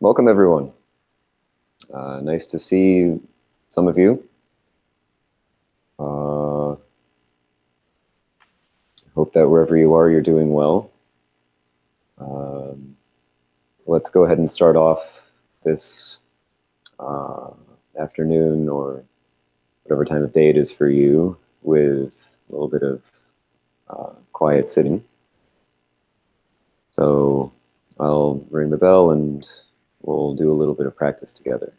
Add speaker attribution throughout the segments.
Speaker 1: Welcome, everyone. Nice to see some of you. Hope that wherever you are, you're doing well. Um, let's go ahead and start off this uh, afternoon or whatever time of day it is for you with a little bit of quiet sitting. So I'll ring the bell and we'll do a little bit of practice together.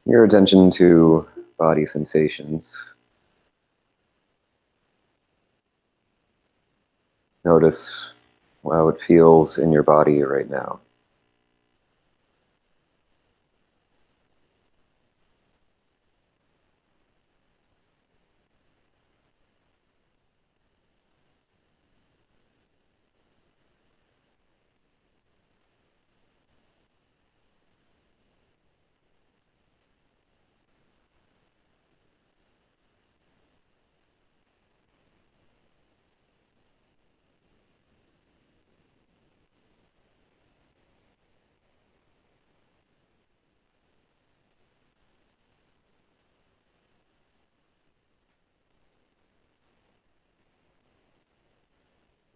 Speaker 1: Your attention to body sensations. Notice how it feels in your body right now.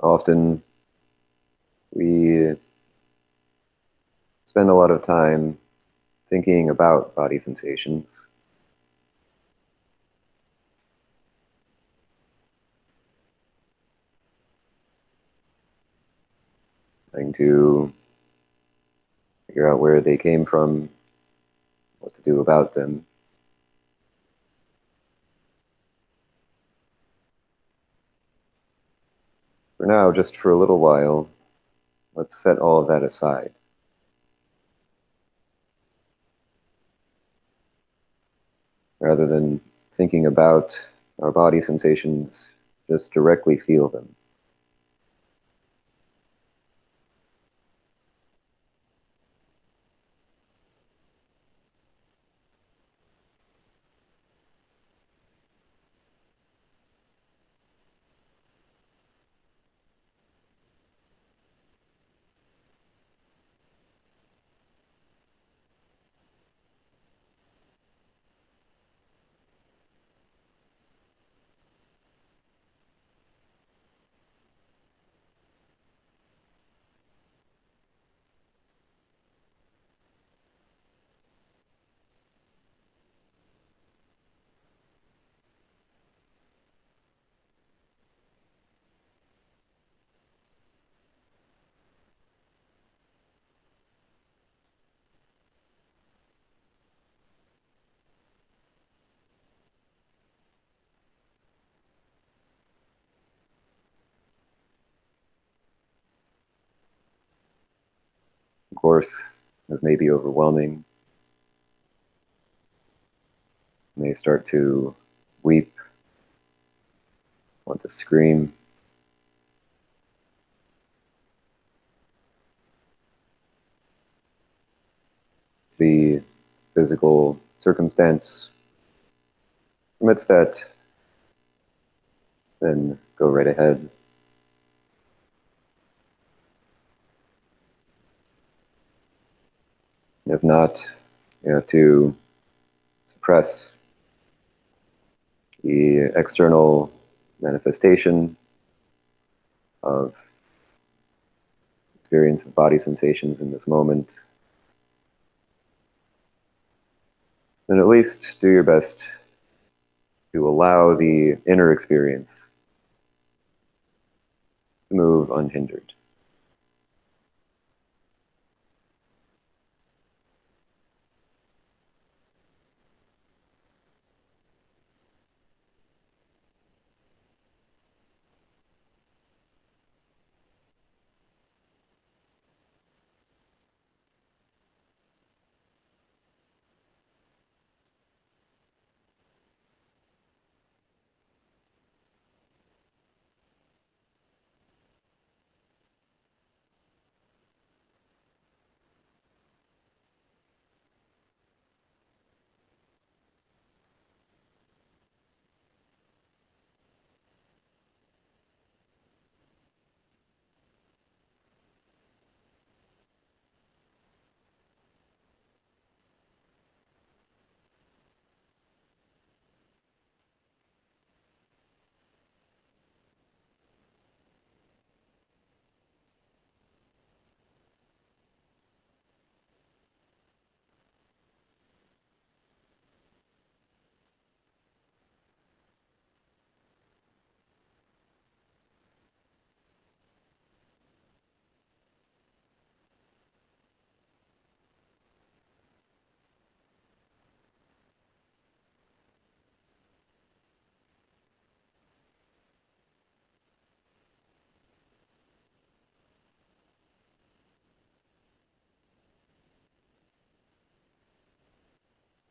Speaker 1: Often we spend a lot of time thinking about body sensations, trying to figure out where they came from, what to do about them. For now, just for a little while, let's set all of that aside. Rather than thinking about our body sensations, just directly feel them. Of course, this may be overwhelming. You may start to weep, want to scream. The physical circumstance permits that, then go right ahead. If not, you have to suppress the external manifestation of experience of body sensations in this moment, then at least do your best to allow the inner experience to move unhindered.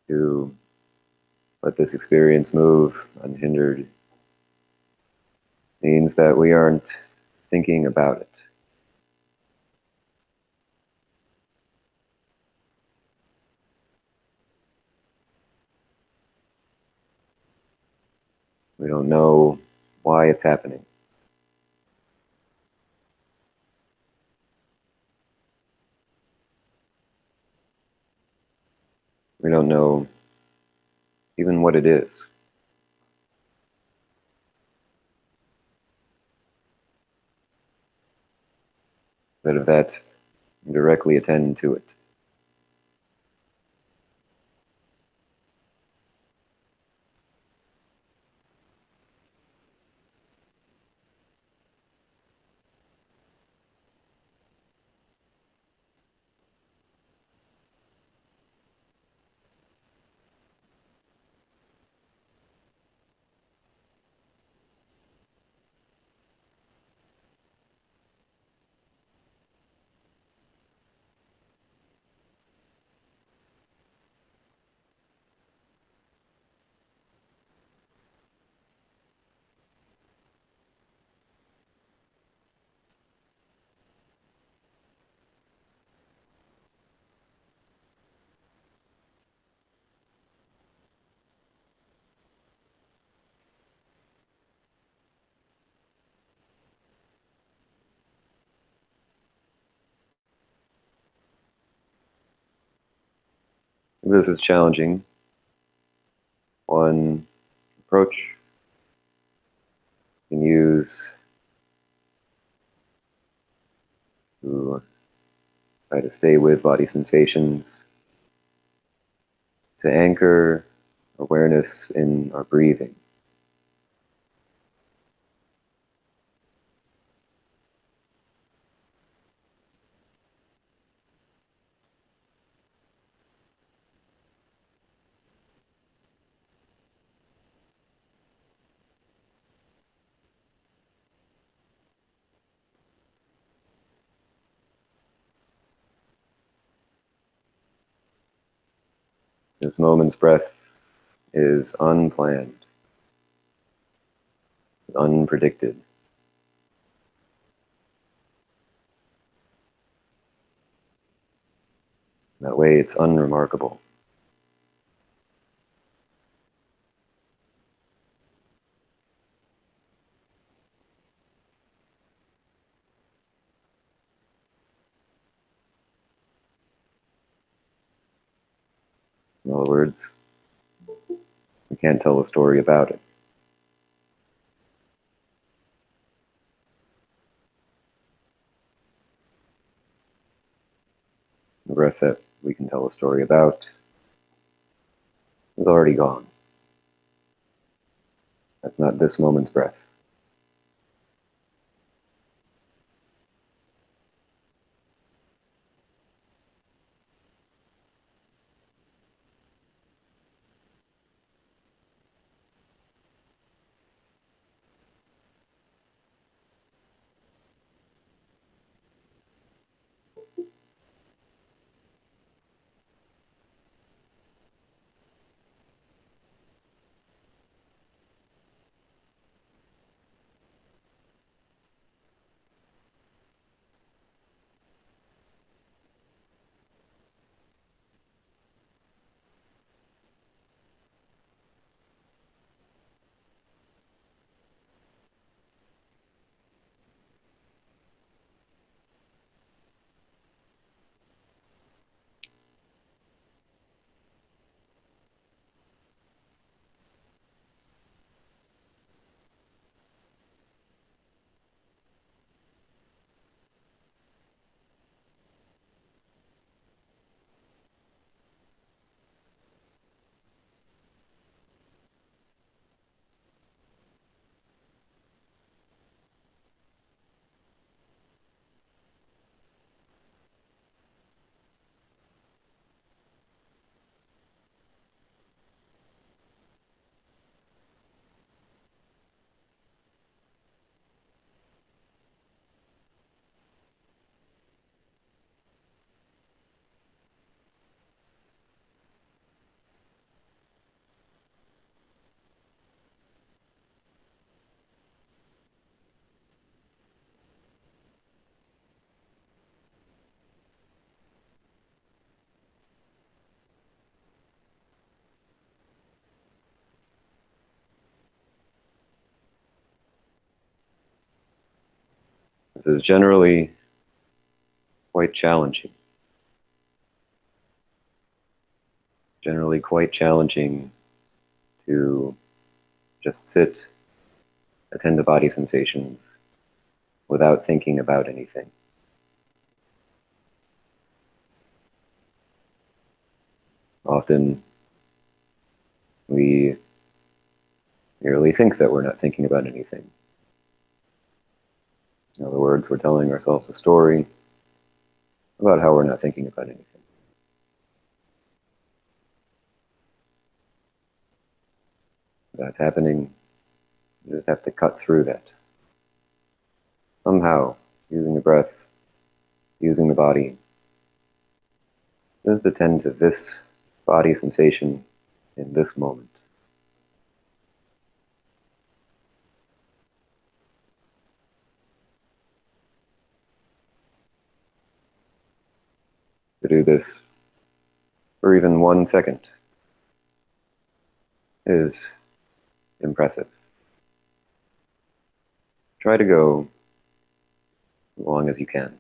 Speaker 1: To let this experience move unhindered means that we aren't thinking about it. We don't know why it's happening. We don't know even what it is. Instead of that, directly attend to it. If this is challenging, one approach you can use to try to stay with body sensations, to anchor awareness in our breathing. This moment's breath is unplanned, unpredicted. That way, it's unremarkable. In other words, we can't tell a story about it. breath that we can tell a story about is already gone. That's not this moment's breath. This is generally quite challenging. Generally quite challenging to just sit, attend to body sensations without thinking about anything. Often we merely think that we're not thinking about anything. In other words, we're telling ourselves a story about how we're not thinking about anything. That's happening. You just have to cut through that. Somehow, using the breath, using the body, just attend to this body sensation in this moment. To do this for even 1 second is impressive. Try to go as long as you can.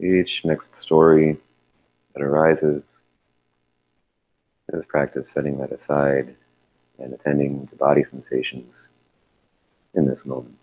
Speaker 1: Each next story that arises is practice setting that aside and attending to body sensations in this moment.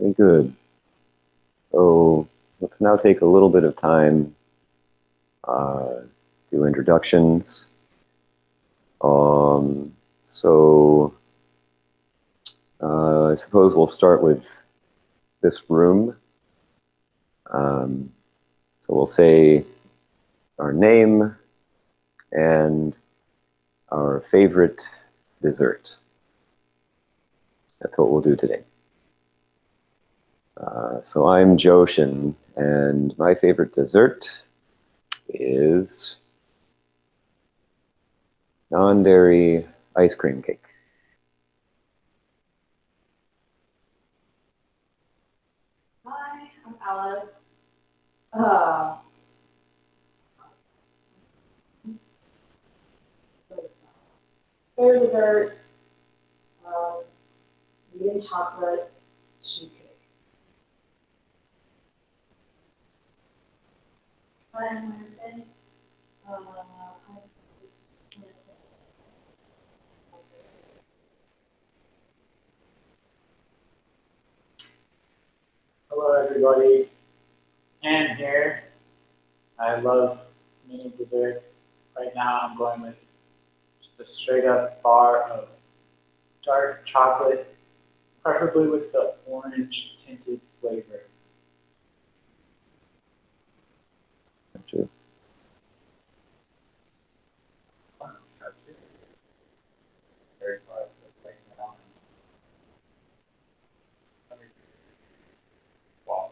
Speaker 1: Very good. So let's now take a little bit of time do introductions. So I suppose we'll start with this room. So we'll say our name and our favorite dessert. That's what we'll do today. So I'm Jōshin, and my favorite dessert is non-dairy ice cream cake.
Speaker 2: Hi, I'm Alice. Uh, Favorite dessert, vegan chocolate cheesecake. Hi, I'm Wednesday.
Speaker 3: Hello everybody, Ann here. I love mini desserts. Right now I'm going with just a straight up bar of dark chocolate, preferably with the orange tinted flavor.
Speaker 1: Gotcha.
Speaker 3: Very far, like now. Wow.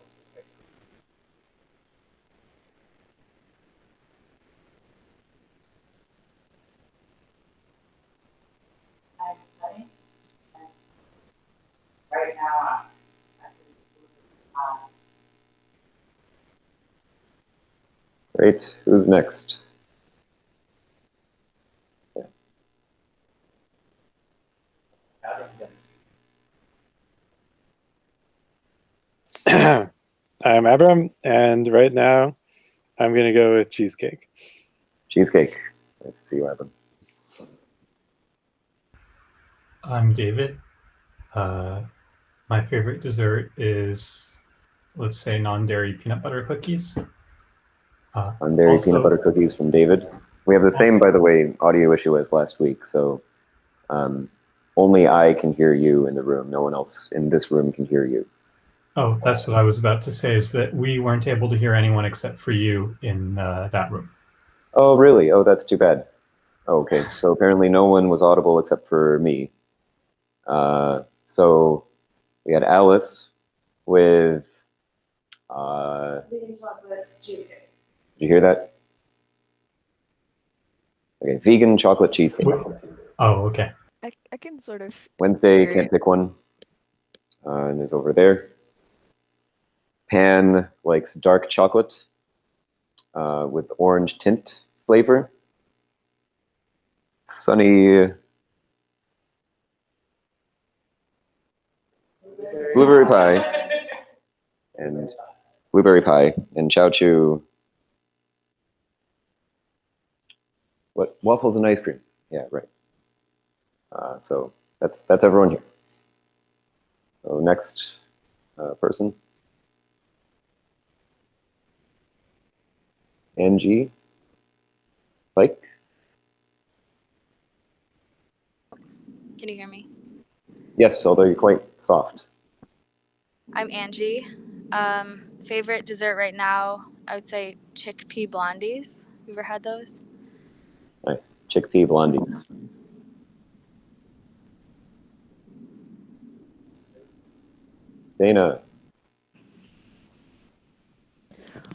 Speaker 2: I'm studying. And right now, I'm actually
Speaker 1: Great. Who's next?
Speaker 4: I'm Abram, and right now I'm going to go with cheesecake.
Speaker 1: Cheesecake. Nice to see you, Evan.
Speaker 5: I'm David. My favorite dessert is, let's say, non-dairy peanut butter cookies.
Speaker 1: Non-dairy peanut butter cookies from David. We have the same, by the way, audio issue as last week, so only I can hear you in the room. No one else in this room can hear you.
Speaker 5: Oh, that's what I was about to say, is that we weren't able to hear anyone except for you in that room.
Speaker 1: Oh, really? Oh, that's too bad. Oh, okay, so apparently no one was audible except for me. So we had Alice with...
Speaker 2: Vegan chocolate cheesecake.
Speaker 1: did you hear that? Okay, vegan chocolate cheesecake.
Speaker 5: Oh, okay.
Speaker 6: I can sort of...
Speaker 1: Wednesday, can't pick one. And is over there. Pan likes dark chocolate with orange tint flavor. Sunny blueberry pie and blueberry pie, and Chow Chu. What, waffles and ice cream? Yeah, right. So that's everyone here. So next person, Angie Pike.
Speaker 7: Can you hear me?
Speaker 1: Yes, although you're quite soft.
Speaker 7: I'm Angie. Favorite dessert right now, I would say chickpea blondies. You ever had those?
Speaker 1: Nice. Chickpea blondies. Dana.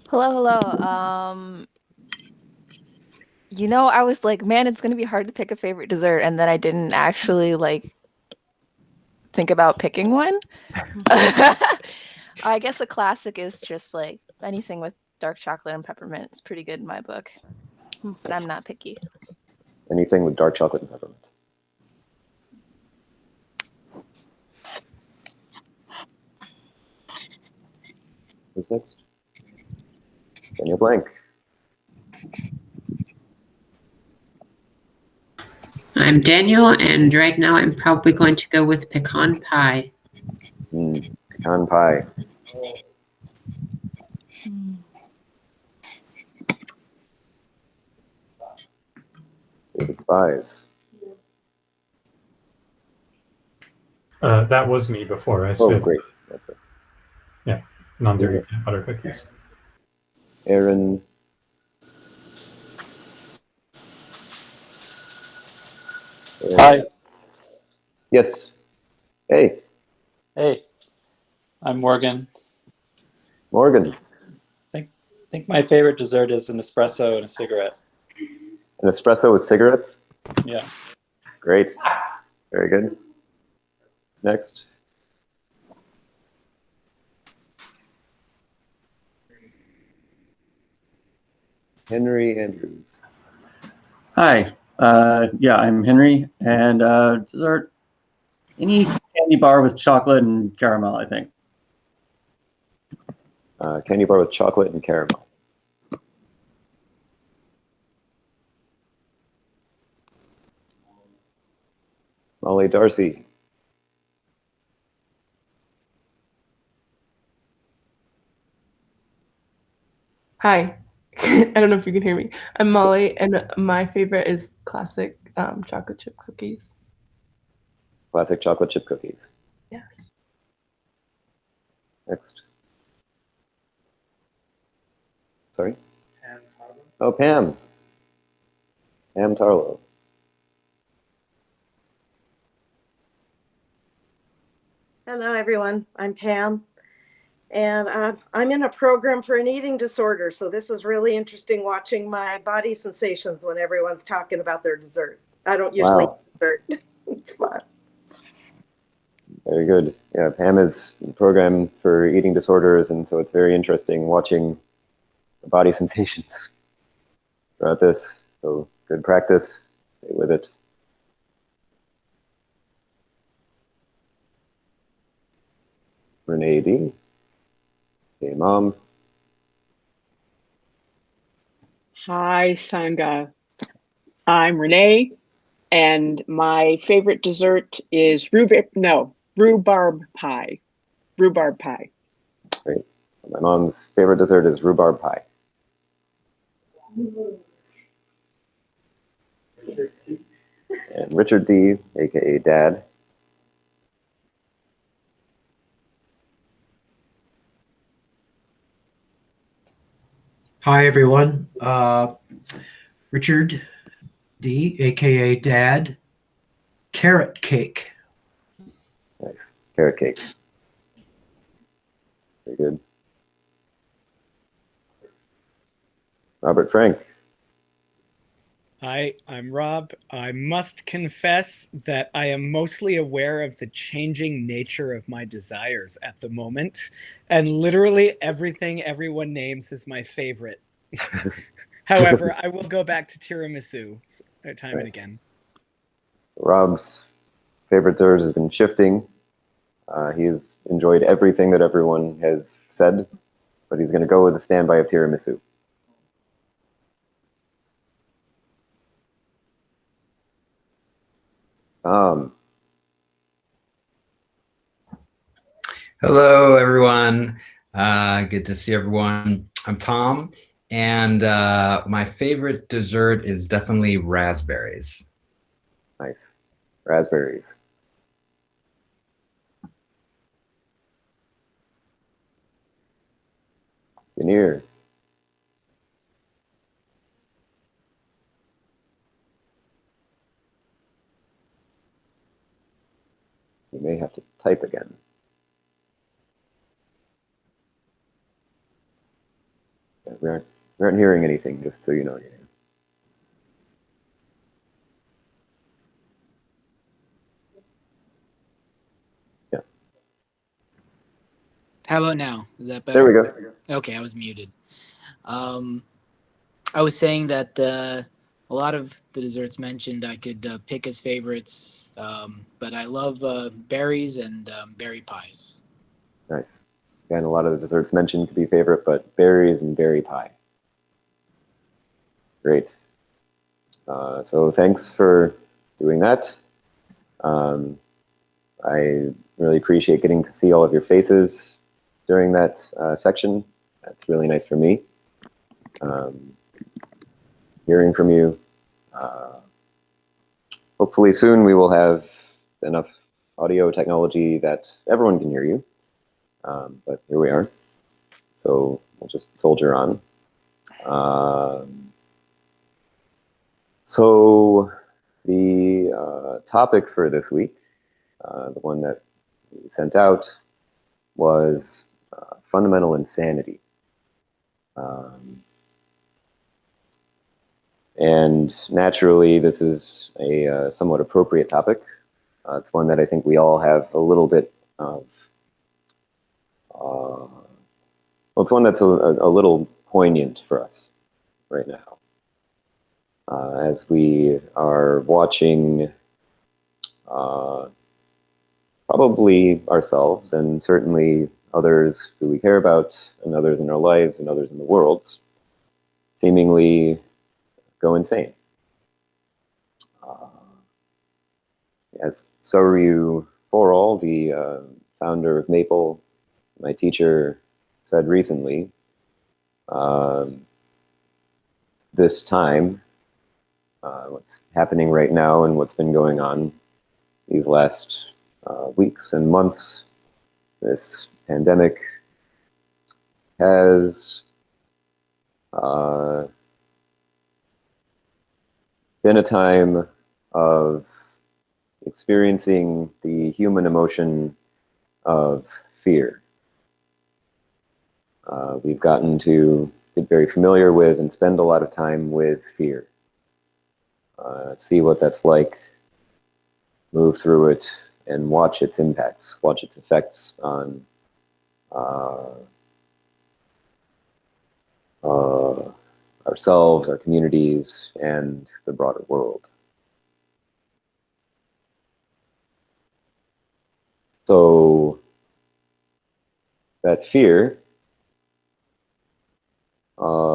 Speaker 6: Hello. I was like, man, it's gonna be hard to pick a favorite dessert, and then I didn't actually think about picking one. I guess a classic is just like anything with dark chocolate and peppermint. It's pretty good in my book, but I'm not picky.
Speaker 1: Anything with dark chocolate and peppermint. Who's next? Daniel Blank.
Speaker 8: I'm Daniel, and right now I'm probably going to go with pecan pie.
Speaker 1: Pecan pie. David Spies.
Speaker 5: That was me before I said.
Speaker 1: Oh, great. That's right.
Speaker 5: Yeah, non-dairy peanut butter cookies.
Speaker 1: Aaron.
Speaker 3: Hi.
Speaker 1: Yes. Hey.
Speaker 3: Hey. I'm Morgan.
Speaker 1: Morgan.
Speaker 3: I think my favorite dessert is an espresso and a cigarette.
Speaker 1: An espresso with cigarettes?
Speaker 3: Yeah.
Speaker 1: Great. Very good. Next. Henry Andrews.
Speaker 9: Hi. Yeah, I'm Henry, and dessert, any candy bar with chocolate and caramel, I think.
Speaker 1: Candy bar with chocolate and caramel. Molly Darcy.
Speaker 10: Hi. I don't know if you can hear me. I'm Molly, and my favorite is classic chocolate chip cookies.
Speaker 1: Classic chocolate chip cookies.
Speaker 10: Yes.
Speaker 1: Next. Sorry? Pam Tarlow. Oh, Pam. Pam Tarlow.
Speaker 11: Hello, everyone. I'm Pam, and I'm in a program for an eating disorder. So this is really interesting watching my body sensations when everyone's talking about their dessert. I don't usually eat dessert. It's fun.
Speaker 1: Very good. Yeah, Pam is a program for eating disorders, and so it's very interesting watching the body sensations throughout this. So good practice. Stay with it. Renee D. Okay, Mom.
Speaker 12: Hi, Sangha. I'm Renee, and my favorite dessert is rhubarb pie. Rhubarb pie.
Speaker 1: Great. My mom's favorite dessert is rhubarb pie. And Richard D, aka Dad.
Speaker 13: Hi, everyone. Richard D, aka Dad. Carrot cake.
Speaker 1: Nice. Carrot cake. Very good. Robert Frank.
Speaker 14: Hi, I'm Rob. I must confess that I am mostly aware of the changing nature of my desires at the moment, and literally everything everyone names is my favorite. However, I will go back to tiramisu time and again.
Speaker 1: Rob's favorite dessert has been shifting. He's enjoyed everything that everyone has said, but he's going to go with a standby of tiramisu.
Speaker 15: Hello, everyone. Good to see everyone. I'm Tom, and my favorite dessert is definitely raspberries.
Speaker 1: Nice. Raspberries. Veneer. You may have to type again. Yeah, we aren't hearing anything, just so you know. Yeah.
Speaker 16: How about now? Is that better?
Speaker 1: There we go.
Speaker 16: Okay, I was muted. I was saying that a lot of the desserts mentioned I could pick as favorites, but I love berries and berry pies.
Speaker 1: Nice. Again, a lot of the desserts mentioned could be favorite, but berries and berry pie. Great. So thanks for doing that. I really appreciate getting to see all of your faces during that section. That's really nice for me. Hearing from you. Hopefully soon we will have enough audio technology that everyone can hear you. But here we are. So we'll just soldier on. So the topic for this week, the one that we sent out, was fundamental insanity. And naturally, this is a somewhat appropriate topic. It's one that I think we all have a little bit of, well, it's one that's a little poignant for us right now. As we are watching probably ourselves and certainly others who we care about and others in our lives and others in the world seemingly go insane. As Soryu Foral, the founder of Maple, my teacher, said recently, this time, what's happening right now and what's been going on these last weeks and months, this pandemic has been a time of experiencing the human emotion of fear. We've gotten to get very familiar with and spend a lot of time with fear. See what that's like, move through it, and watch its impacts, watch its effects on ourselves, our communities, and the broader world. So that fear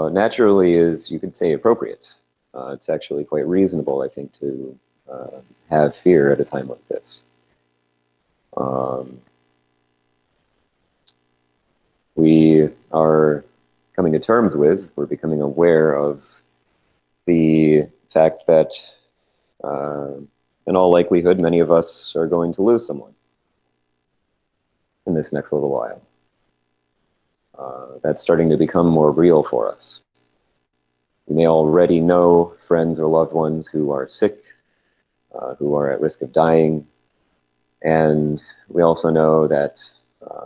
Speaker 1: naturally is, you could say, appropriate. It's actually quite reasonable, I think, to have fear at a time like this. We are coming to terms with, we're becoming aware of the fact that in all likelihood, many of us are going to lose someone in this next little while. That's starting to become more real for us. We may already know friends or loved ones who are sick, who are at risk of dying, and we also know that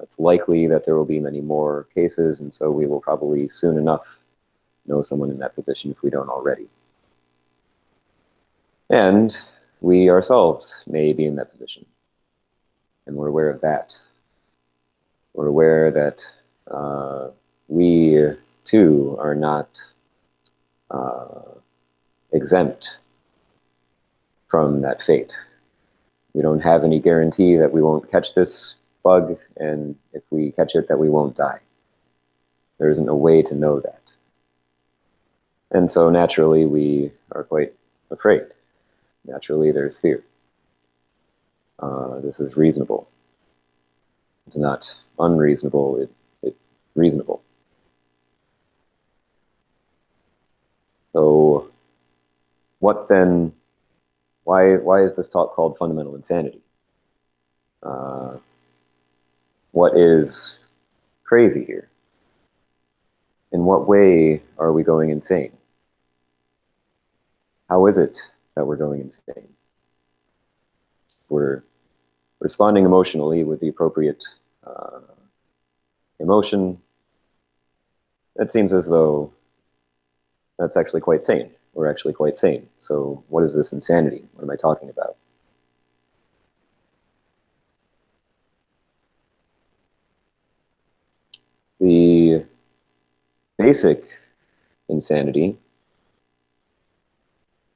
Speaker 1: it's likely that there will be many more cases, and so we will probably soon enough know someone in that position if we don't already. And we ourselves may be in that position, and we're aware of that. We're aware that we, too, are not exempt from that fate. We don't have any guarantee that we won't catch this bug, and if we catch it, that we won't die. There isn't a way to know that. And so naturally, we are quite afraid. Naturally, there's fear. This is reasonable. It's not unreasonable, it's reasonable. So what then, why is this talk called Fundamental Insanity? What is crazy here? In what way are we going insane? How is it that we're going insane? We're responding emotionally with the appropriate emotion. It seems as though that's actually quite sane. We're actually quite sane. So what is this insanity? What am I talking about? The basic insanity,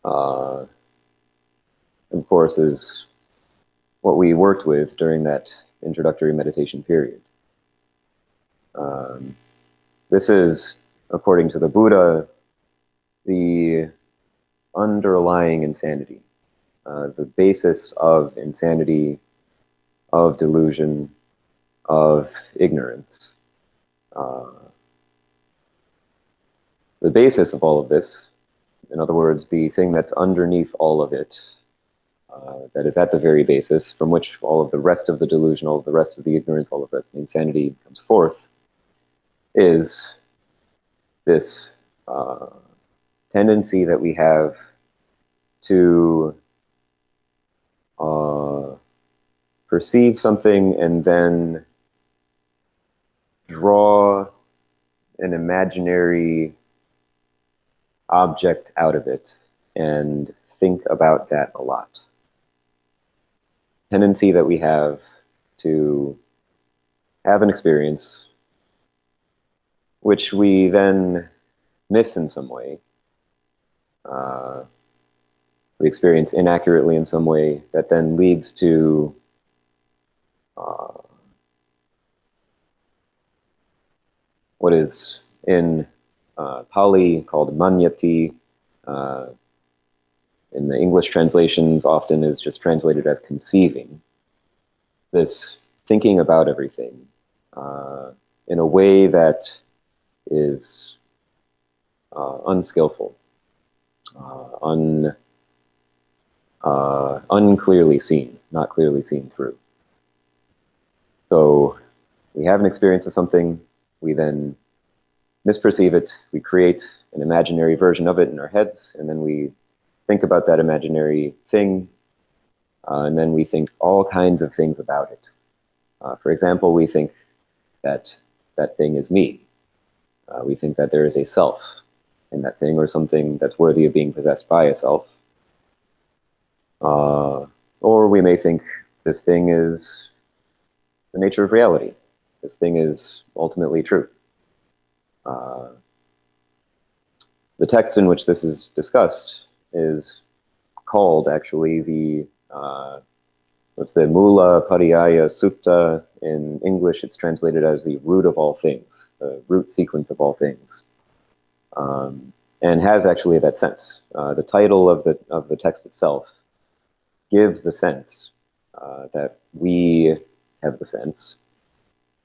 Speaker 1: of course, is what we worked with during that introductory meditation period. This is, according to the Buddha, the underlying insanity, the basis of insanity, of delusion, of ignorance. The basis of all of this, in other words, the thing that's underneath all of it, that is at the very basis from which all of the rest of the delusion, all of the rest of the ignorance, all of the rest of the insanity comes forth, is this tendency that we have to perceive something and then draw an imaginary object out of it and think about that a lot. Tendency that we have to have an experience which we then miss in some way. We experience inaccurately in some way that then leads to what is in Pali called manyati. In the English translations often is just translated as conceiving. This thinking about everything in a way that is unskillful, unclearly seen, not clearly seen through. So we have an experience of something, we then misperceive it, we create an imaginary version of it in our heads, and then we think about that imaginary thing, and then we think all kinds of things about it. For example, we think that that thing is me. We think that there is a self in that thing, or something that's worthy of being possessed by a self. Or we may think this thing is the nature of reality. This thing is ultimately true. The text in which this is discussed is called actually the what's the Mula Pariyaya Sutta. In English, it's translated as the root of all things, the root sequence of all things. and has actually that sense. The title of the text itself gives the sense that we have the sense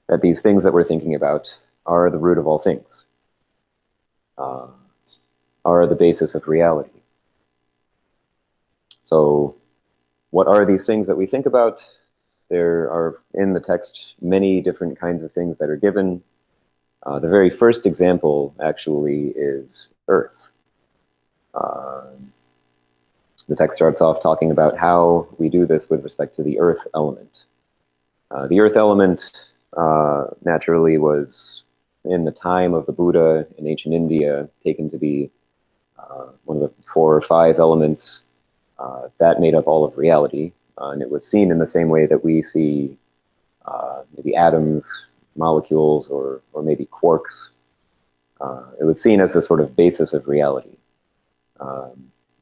Speaker 1: that these things that we're thinking about are the root of all things, are the basis of reality. So what are these things that we think about? There are, in the text, many different kinds of things that are given. The very first example, actually, is earth. The text starts off talking about how we do this with respect to the earth element. The earth element naturally was, in the time of the Buddha in ancient India, taken to be one of the 4 or 5 elements that made up all of reality. And it was seen in the same way that we see maybe atoms, molecules, or maybe quarks. It was seen as the sort of basis of reality,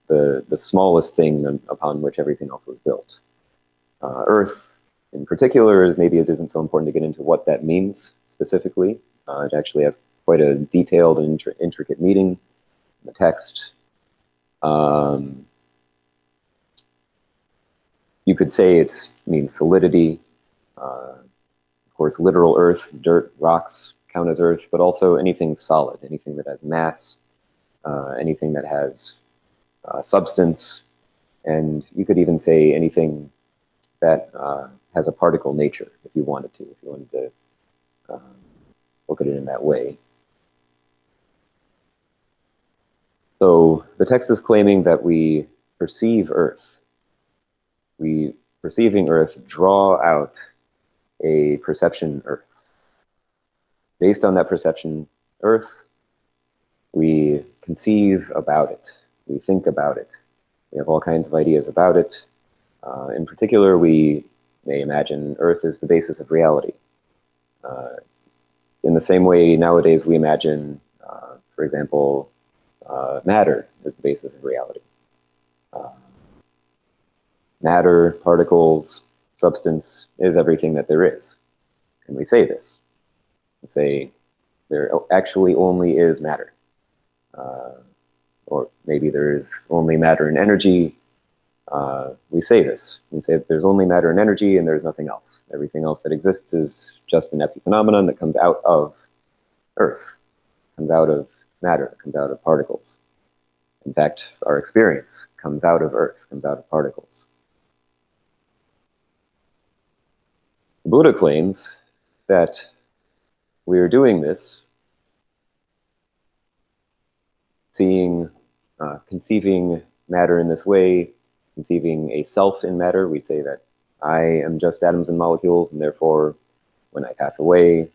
Speaker 1: the smallest thing upon which everything else was built. Earth, in particular, maybe it isn't so important to get into what that means specifically. It actually has quite a detailed and intricate meaning in the text. You could say it means solidity. Of course, literal earth, dirt, rocks count as earth, but also anything solid, anything that has mass, anything that has substance, and you could even say anything that has a particle nature, if you wanted to, look at it in that way. So the text is claiming that we perceive earth. We, perceiving earth, draw out a perception earth. Based on that perception earth, we conceive about it. We think about it. We have all kinds of ideas about it. In particular, we may imagine earth is the basis of reality. In the same way, nowadays we imagine, for example, matter is the basis of reality. Matter, particles, substance is everything that there is. And we say this. We say there actually only is matter. Or maybe there is only matter and energy. We say this. We say that there's only matter and energy and there's nothing else. Everything else that exists is just an epiphenomenon that comes out of earth, comes out of matter, comes out of particles. In fact, our experience comes out of earth, comes out of particles. The Buddha claims that we are doing this, conceiving matter in this way, conceiving a self in matter. We say that I am just atoms and molecules, and therefore, when I pass away,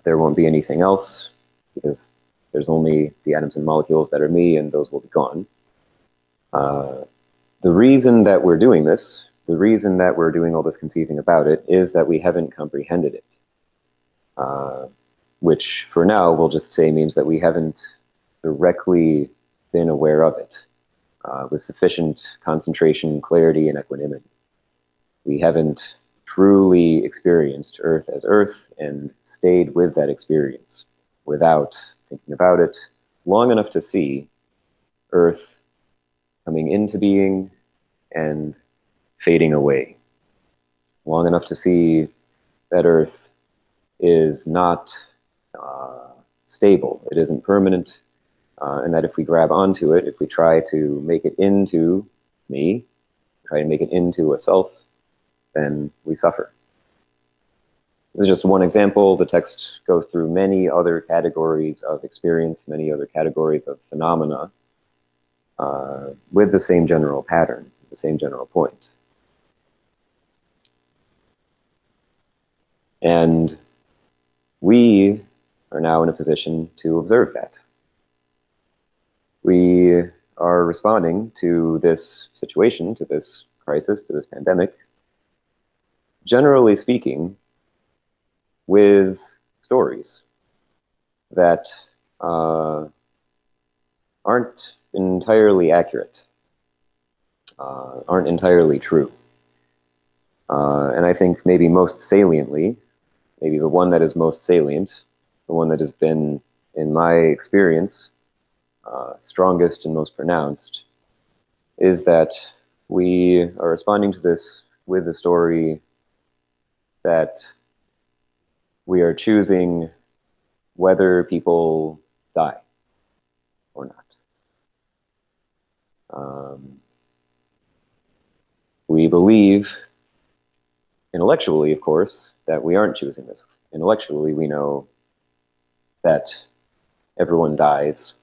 Speaker 1: there won't be anything else, because there's only the atoms and molecules that are me, and those will be gone. The reason that we're doing this, the reason that we're doing all this conceiving about it, is that we haven't comprehended it. Which, for now, we'll just say means that we haven't directly been aware of it with sufficient concentration, clarity, and equanimity. We haven't truly experienced earth as earth and stayed with that experience without thinking about it long enough to see earth coming into being and fading away. Long enough to see that earth is not stable, it isn't permanent, and that if we grab onto it, if we try to make it into me, try to make it into a self, then we suffer. This is just one example. The text goes through many other categories of experience, many other categories of phenomena, with the same general pattern, the same general point. And we are now in a position to observe that. We are responding to this situation, to this crisis, to this pandemic, generally speaking, with stories that aren't entirely accurate, aren't entirely true. And I think maybe most saliently, maybe the one that is most salient, the one that has been in my experience, strongest and most pronounced, is that we are responding to this with the story that we are choosing whether people die or not. We believe, intellectually, of course, that we aren't choosing this. Intellectually, we know that everyone dies.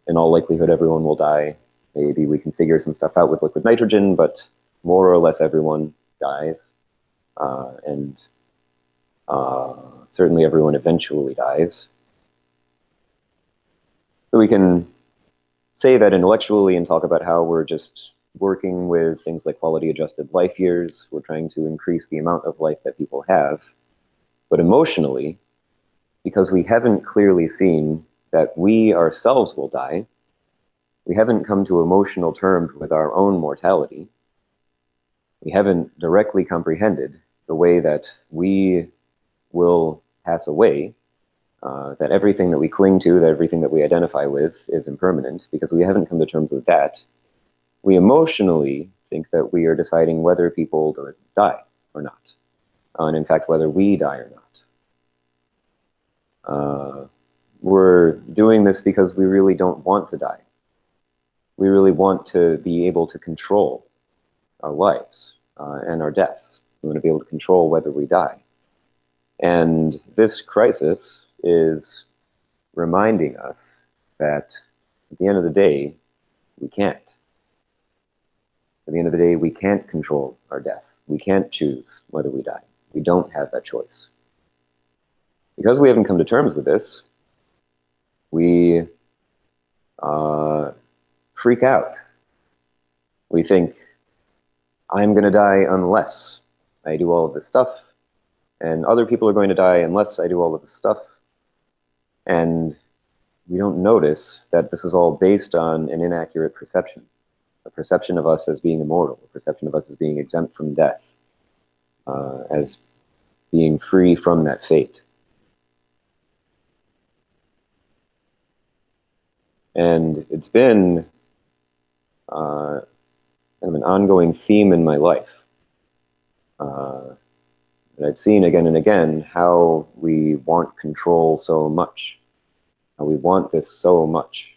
Speaker 1: In all likelihood, everyone will die. Maybe we can figure some stuff out with liquid nitrogen, but more or less everyone dies. And certainly everyone eventually dies. So we can say that intellectually and talk about how we're just working with things like quality adjusted life years. We're trying to increase the amount of life that people have. But emotionally, because we haven't clearly seen that we ourselves will die, we haven't come to emotional terms with our own mortality. We haven't directly comprehended the way that we will pass away, that everything that we cling to, that everything that we identify with is impermanent. Because we haven't come to terms with that, we emotionally think that we are deciding whether people die or not, and in fact, whether we die or not. We're doing this because we really don't want to die. We really want to be able to control our lives and our deaths. We want to be able to control whether we die. And this crisis is reminding us that at the end of the day, we can't. At the end of the day, we can't control our death. We can't choose whether we die. We don't have that choice. Because we haven't come to terms with this, we freak out. We think, I'm going to die unless I do all of this stuff, and other people are going to die unless I do all of this stuff. And we don't notice that this is all based on an inaccurate perception. A perception of us as being immortal, a perception of us as being exempt from death, as being free from that fate. And it's been kind of an ongoing theme in my life. And I've seen again and again how we want control so much, how we want this so much.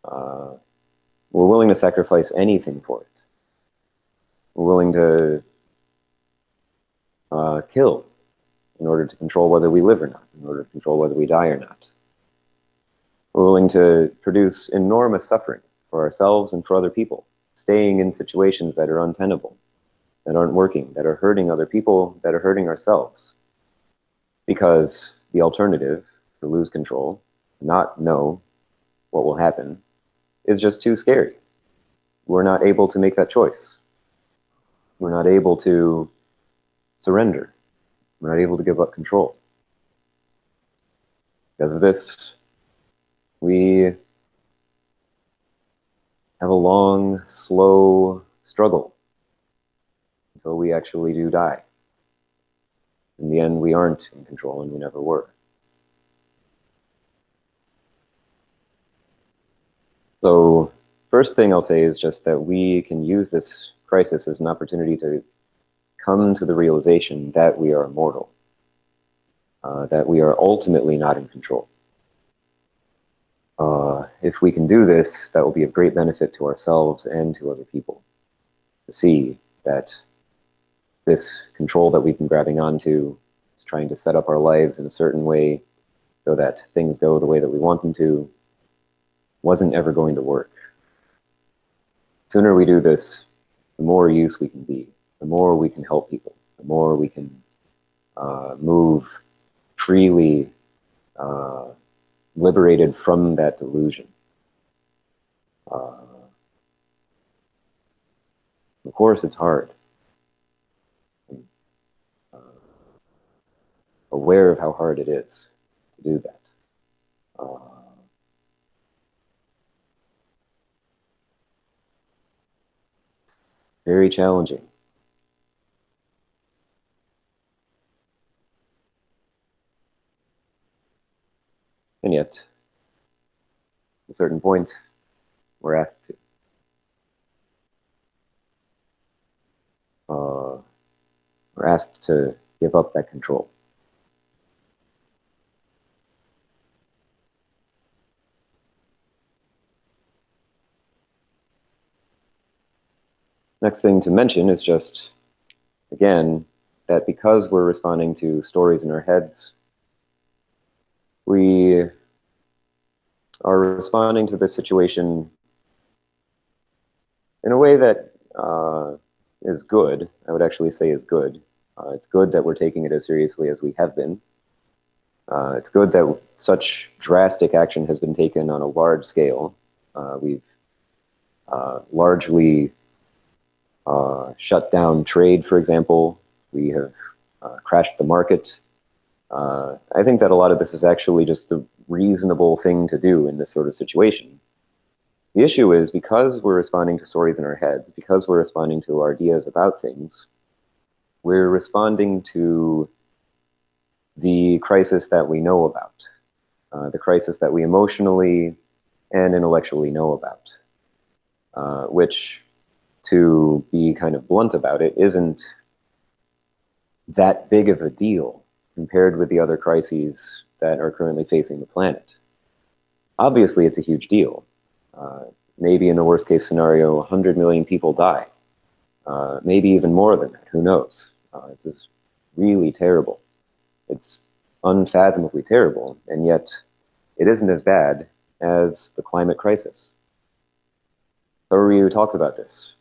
Speaker 1: We're willing to sacrifice anything for it. We're willing to kill in order to control whether we live or not, in order to control whether we die or not. We're willing to produce enormous suffering for ourselves and for other people, staying in situations that are untenable, that aren't working, that are hurting other people, that are hurting ourselves. Because the alternative, to lose control, not know what will happen, is just too scary. We're not able to make that choice. We're not able to surrender. We're not able to give up control. Because of this, we have a long, slow struggle until we actually do die. In the end, we aren't in control, and we never were. So, first thing I'll say is just that we can use this crisis as an opportunity to come to the realization that we are immortal, that we are ultimately not in control. If we can do this, that will be of great benefit to ourselves and to other people. To see that this control that we've been grabbing onto is trying to set up our lives in a certain way so that things go the way that we want them to, wasn't ever going to work. The sooner we do this, the more use we can be, the more we can help people, the more we can move freely, liberated from that delusion. Of course, it's hard. Aware of how hard it is to do that. Very challenging. And yet, at a certain point, we're asked to. We're asked to give up that control. Next thing to mention is just, again, that because we're responding to stories in our heads, we are responding to this situation in a way that is good. I would actually say is good. It's good that we're taking it as seriously as we have been. It's good that such drastic action has been taken on a large scale. We've largely shut down trade, for example. We have crashed the market. I think that a lot of this is actually just the reasonable thing to do in this sort of situation. The issue is, because we're responding to stories in our heads, because we're responding to ideas about things, we're responding to the crisis that we know about, the crisis that we emotionally and intellectually know about, which, to be kind of blunt about it, isn't that big of a deal compared with the other crises that are currently facing the planet. Obviously, it's a huge deal. Maybe in a worst case scenario, 100 million people die. Maybe even more than that, who knows? This is really terrible. It's unfathomably terrible, and yet it isn't as bad as the climate crisis. Thoreau talks about this.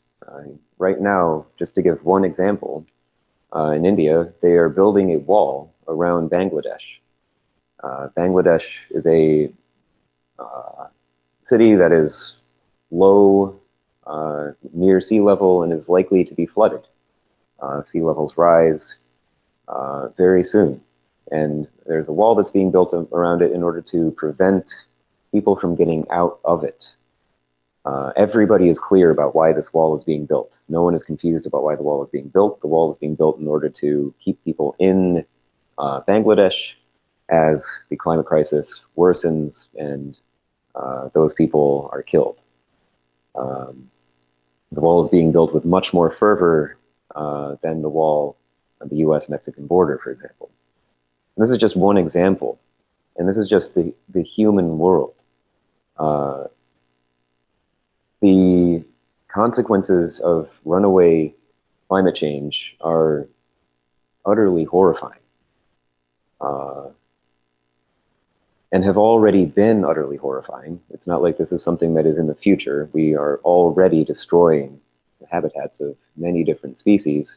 Speaker 1: Right now, just to give one example, in India, they are building a wall around Bangladesh. Bangladesh is a city that is low, near sea level, and is likely to be flooded. Sea levels rise very soon. And there's a wall that's being built around it in order to prevent people from getting out of it. Everybody is clear about why this wall is being built. No one is confused about why the wall is being built. The wall is being built in order to keep people in Bangladesh as the climate crisis worsens and those people are killed. The wall is being built with much more fervor than the wall on the US-Mexican border, for example. And this is just one example, and this is just the human world. The consequences of runaway climate change are utterly horrifying, and have already been utterly horrifying. It's not like this is something that is in the future. We are already destroying the habitats of many different species.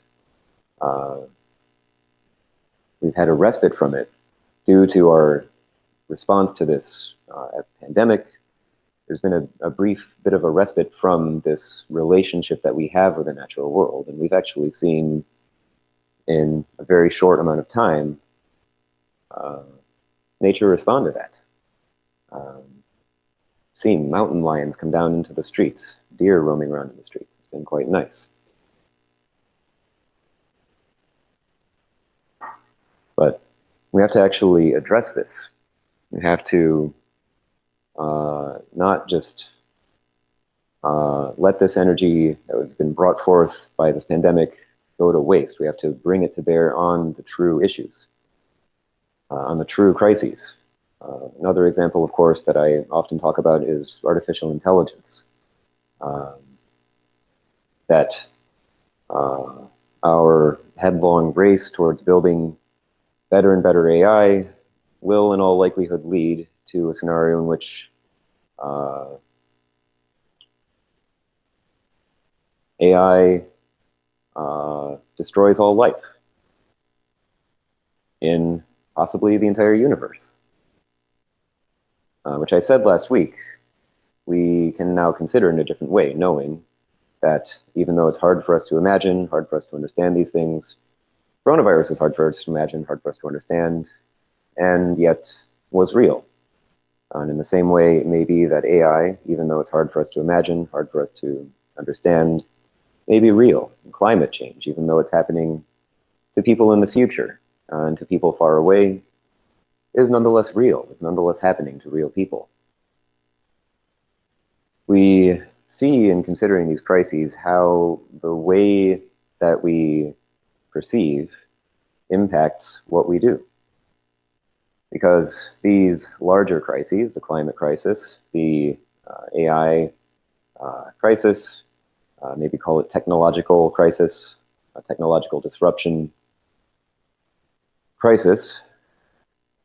Speaker 1: We've had a respite from it due to our response to this pandemic. There's been a brief bit of a respite from this relationship that we have with the natural world. And we've actually seen, in a very short amount of time, nature respond to that. Seen mountain lions come down into the streets, deer roaming around in the streets. It's been quite nice. But we have to actually address this. We have to not just let this energy that has been brought forth by this pandemic go to waste. We have to bring it to bear on the true issues, on the true crises. Another example, of course, that I often talk about is artificial intelligence. That our headlong race towards building better and better AI will, in all likelihood, lead to a scenario in which AI destroys all life in possibly the entire universe. Which I said last week, we can now consider in a different way, knowing that even though it's hard for us to imagine, hard for us to understand these things, coronavirus is hard for us to imagine, hard for us to understand, and yet was real. And in the same way, it may be that AI, even though it's hard for us to imagine, hard for us to understand, may be real. And climate change, even though it's happening to people in the future and to people far away, is nonetheless real, is nonetheless happening to real people. We see in considering these crises how the way that we perceive impacts what we do. Because these larger crises, the climate crisis, the AI crisis, maybe call it technological crisis, technological disruption crisis,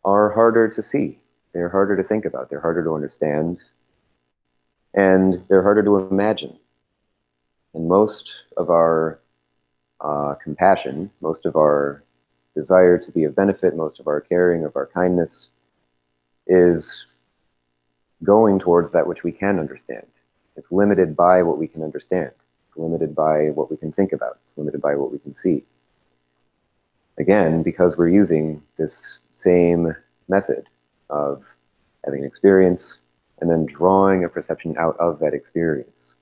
Speaker 1: are harder to see. They're harder to think about. They're harder to understand. And they're harder to imagine. And most of our compassion, most of our desire to be of benefit, most of our caring, of our kindness, is going towards that which we can understand. It's limited by what we can understand. It's limited by what we can think about. It's limited by what we can see. Again, because we're using this same method of having an experience and then drawing a perception out of that experience.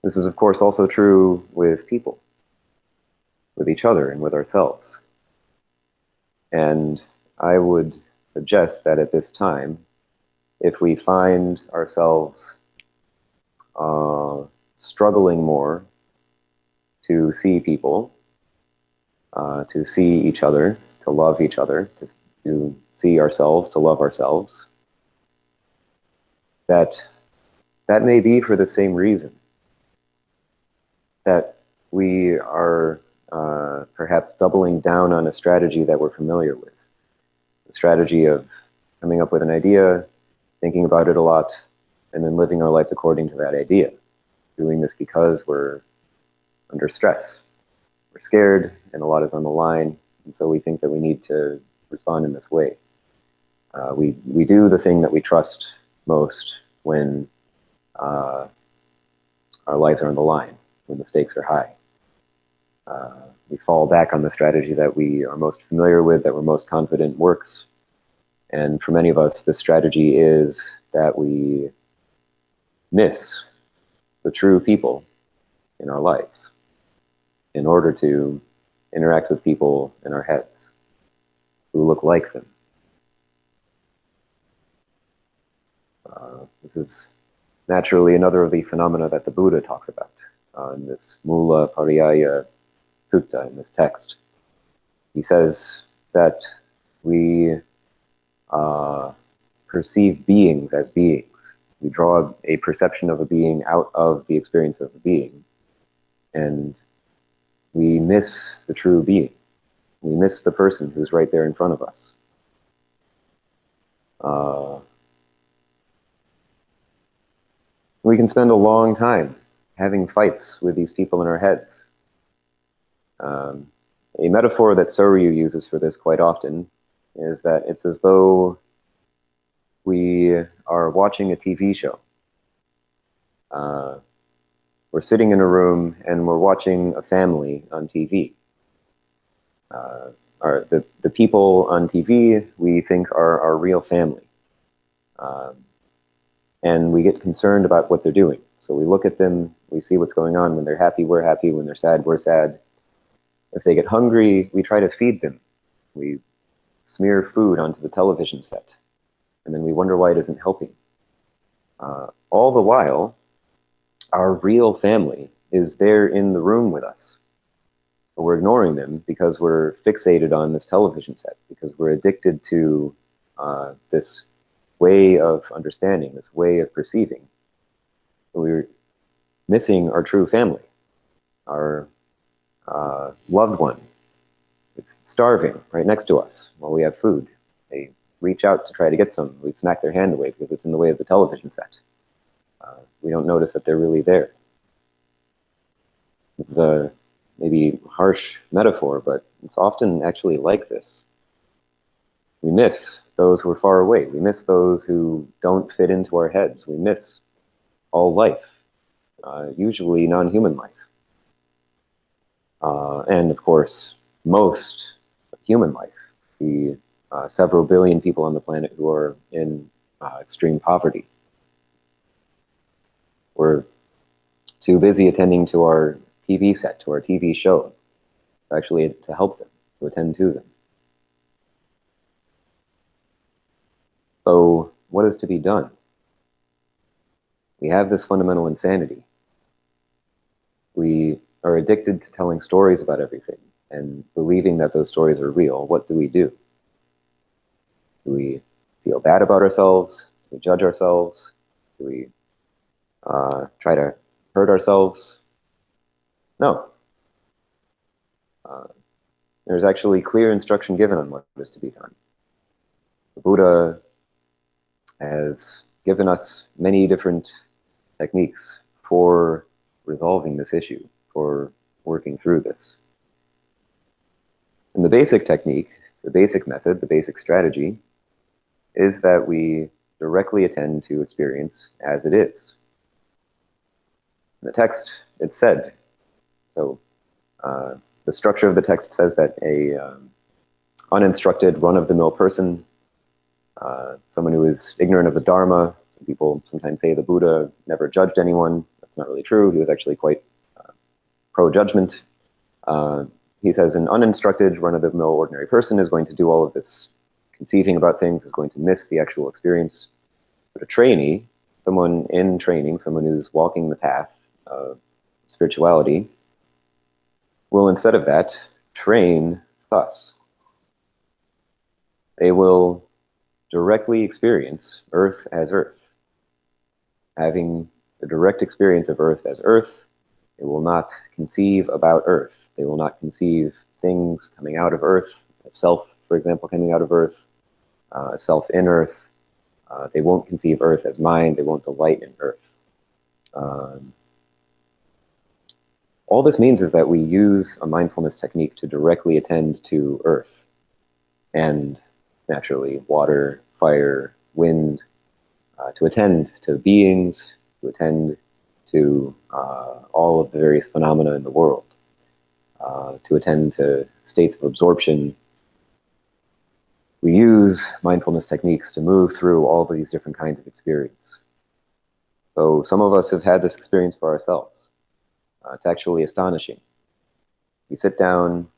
Speaker 1: This is, of course, also true with people, with each other, and with ourselves. And I would suggest that at this time, if we find ourselves struggling more to see people, to see each other, to love each other, to see ourselves, to love ourselves, that may be for the same reason. That we are perhaps doubling down on a strategy that we're familiar with. The strategy of coming up with an idea, thinking about it a lot, and then living our lives according to that idea. Doing this because we're under stress. We're scared, and a lot is on the line, and so we think that we need to respond in this way. We do the thing that we trust most when our lives are on the line, when the stakes are high. We fall back on the strategy that we are most familiar with, that we're most confident works. And for many of us, this strategy is that we miss the true people in our lives in order to interact with people in our heads who look like them. This is naturally another of the phenomena that the Buddha talks about in this Mula Pariyaya Sutta, in this text. He says that we perceive beings as beings. We draw a perception of a being out of the experience of a being, and we miss the true being. We miss the person who's right there in front of us. We can spend a long time having fights with these people in our heads. A metaphor that Soryu uses for this quite often is that it's as though we are watching a TV show. We're sitting in a room and we're watching a family on TV. The people on TV we think are our real family. And we get concerned about what they're doing. So we look at them, we see what's going on. When they're happy, we're happy. When they're sad, we're sad. If they get hungry, we try to feed them. We smear food onto the television set. And then we wonder why it isn't helping. All the while, our real family is there in the room with us. But we're ignoring them because we're fixated on this television set, because we're addicted to this way of understanding, this way of perceiving. We're missing our true family, our loved one. It's starving right next to us while we have food. They reach out to try to get some. We smack their hand away because it's in the way of the television set. We don't notice that they're really there. It's a maybe harsh metaphor, but it's often actually like this. We miss those who are far away. We miss those who don't fit into our heads. We miss all life, usually non-human life. And of course, most human life, the several billion people on the planet who are in extreme poverty. We're too busy attending to our TV set, to our TV show, actually to help them, to attend to them. So what is to be done? We have this fundamental insanity. We are addicted to telling stories about everything and believing that those stories are real. What do? Do we feel bad about ourselves? Do we judge ourselves? Do we try to hurt ourselves? No. There's actually clear instruction given on what is to be done. The Buddha has given us many different techniques for resolving this issue, for working through this. And the basic technique, the basic method, the basic strategy is that we directly attend to experience as it is. In the text, it's said. So the structure of the text says that a uninstructed, run-of-the-mill person, someone who is ignorant of the Dharma, people sometimes say the Buddha never judged anyone. That's not really true. He was actually quite pro-judgment. He says an uninstructed, run-of-the-mill ordinary person is going to do all of this conceiving about things, is going to miss the actual experience. But a trainee, someone in training, someone who's walking the path of spirituality, will instead of that train thus. They will directly experience earth as earth. Having the direct experience of earth as earth, they will not conceive about earth. They will not conceive things coming out of earth, a self, for example, coming out of earth, a self in earth. They won't conceive earth as mind. They won't delight in earth. All this means is that we use a mindfulness technique to directly attend to earth and naturally water, fire, wind, to attend to beings, to attend to all of the various phenomena in the world, to attend to states of absorption. We use mindfulness techniques to move through all of these different kinds of experience. So some of us have had this experience for ourselves. It's actually astonishing. We sit down,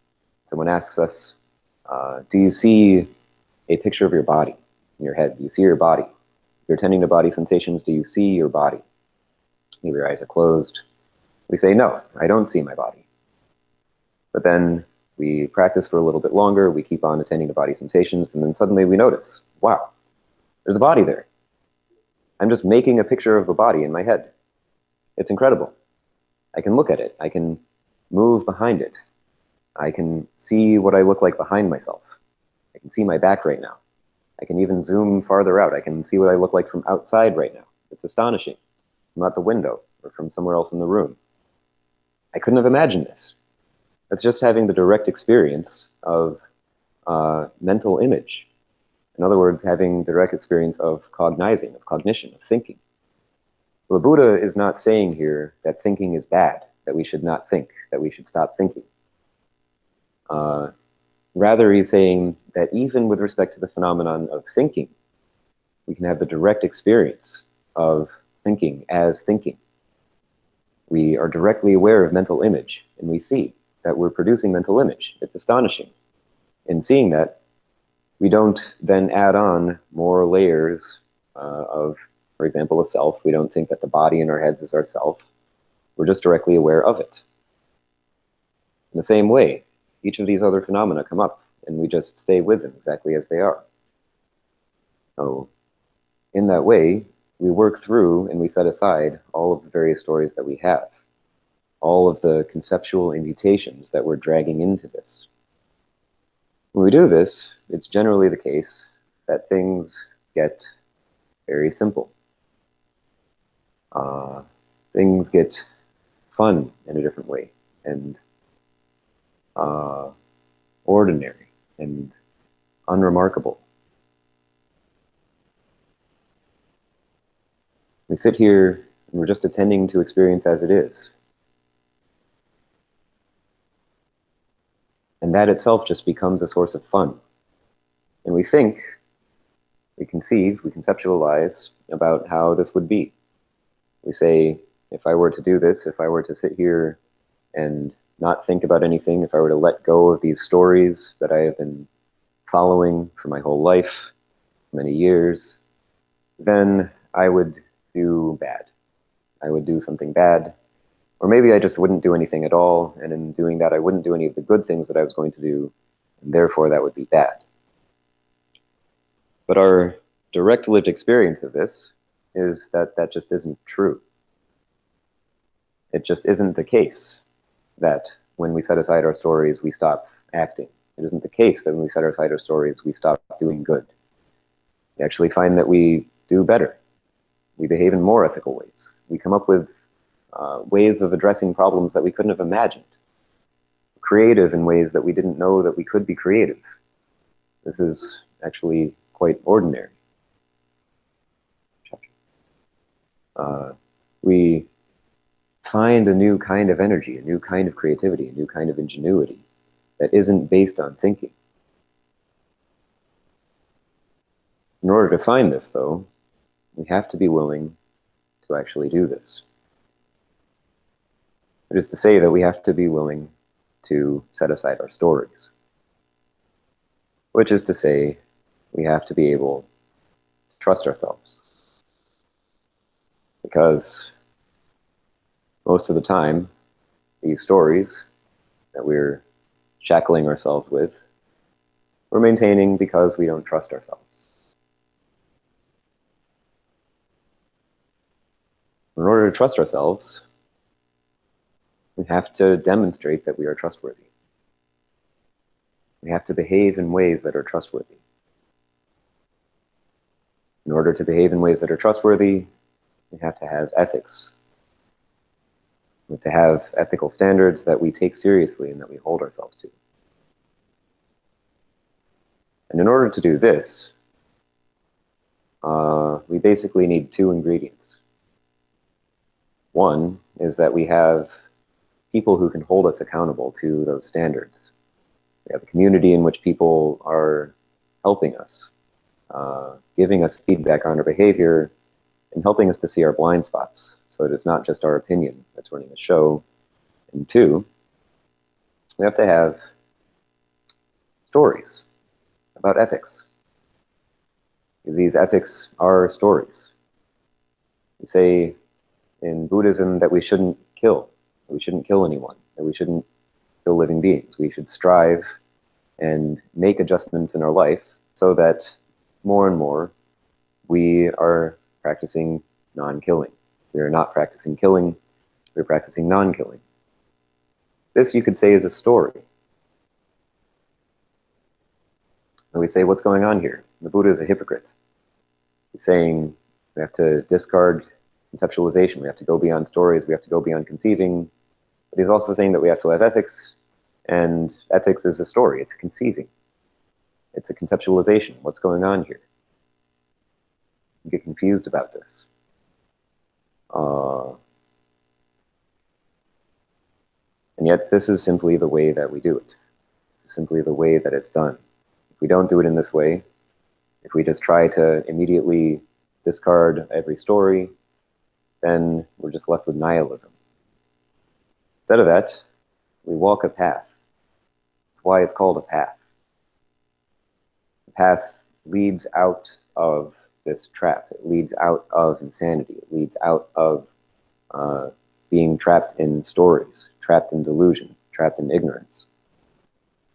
Speaker 1: someone asks us, do you see a picture of your body in your head? Do you see your body? If you're attending to body sensations, do you see your body? Maybe your eyes are closed. We say, no, I don't see my body. But then we practice for a little bit longer, we keep on attending to body sensations, and then suddenly we notice, wow, there's a body there. I'm just making a picture of a body in my head. It's incredible. I can look at it. I can move behind it. I can see what I look like behind myself. I can see my back right now. I can even zoom farther out. I can see what I look like from outside right now. It's astonishing. From out the window or from somewhere else in the room. I couldn't have imagined this. That's just having the direct experience of mental image. In other words, having the direct experience of cognizing, of cognition, of thinking. The Buddha is not saying here that thinking is bad, that we should not think, that we should stop thinking. Rather, he's saying that even with respect to the phenomenon of thinking, we can have the direct experience of thinking as thinking. We are directly aware of mental image, and we see that we're producing mental image. It's astonishing. In seeing that, we don't then add on more layers of, for example, a self. We don't think that the body in our heads is our self. We're just directly aware of it. In the same way, each of these other phenomena come up, and we just stay with them exactly as they are. So, in that way, we work through and we set aside all of the various stories that we have, all of the conceptual imputations that we're dragging into this. When we do this, it's generally the case that things get very simple. Things get fun in a different way, and ordinary and unremarkable. We sit here and we're just attending to experience as it is. And that itself just becomes a source of fun. And we think, we conceive, we conceptualize about how this would be. We say, if I were to do this, if I were to sit here and not think about anything, if I were to let go of these stories that I have been following for my whole life, many years, then I would do bad. I would do something bad. Or maybe I just wouldn't do anything at all, and in doing that I wouldn't do any of the good things that I was going to do, and therefore that would be bad. But our direct lived experience of this is that that just isn't true. It just isn't the case that when we set aside our stories, we stop acting. It isn't the case that when we set aside our stories, we stop doing good. We actually find that we do better. We behave in more ethical ways. We come up with ways of addressing problems that we couldn't have imagined. Creative in ways that we didn't know that we could be creative. This is actually quite ordinary. We find a new kind of energy, a new kind of creativity, a new kind of ingenuity that isn't based on thinking. In order to find this, though, we have to be willing to actually do this. It is to say that we have to be willing to set aside our stories. Which is to say, we have to be able to trust ourselves. Because most of the time, these stories that we're shackling ourselves with, we're maintaining because we don't trust ourselves. In order to trust ourselves, we have to demonstrate that we are trustworthy. We have to behave in ways that are trustworthy. In order to behave in ways that are trustworthy, we have to have ethics. We have to have ethical standards that we take seriously and that we hold ourselves to. And in order to do this, we basically need two ingredients. One is that we have people who can hold us accountable to those standards. We have a community in which people are helping us, giving us feedback on our behavior, and helping us to see our blind spots, so that it's not just our opinion that's running the show. And two, we have to have stories about ethics. These ethics are stories. We say in Buddhism that we shouldn't kill anyone, that we shouldn't kill living beings. We should strive and make adjustments in our life so that more and more we are practicing non-killing. We are not practicing killing, we're practicing non-killing. This, you could say, is a story. And we say, what's going on here? The Buddha is a hypocrite. He's saying we have to discard conceptualization, we have to go beyond stories, we have to go beyond conceiving. But he's also saying that we have to have ethics, and ethics is a story, it's conceiving. It's a conceptualization. What's going on here? You get confused about this. And yet this is simply the way that we do it. This is simply the way that it's done. If we don't do it in this way, if we just try to immediately discard every story, then we're just left with nihilism. Instead of that, we walk a path. That's why it's called a path. The path leads out of this trap. It leads out of insanity. It leads out of being trapped in stories, trapped in delusion, trapped in ignorance.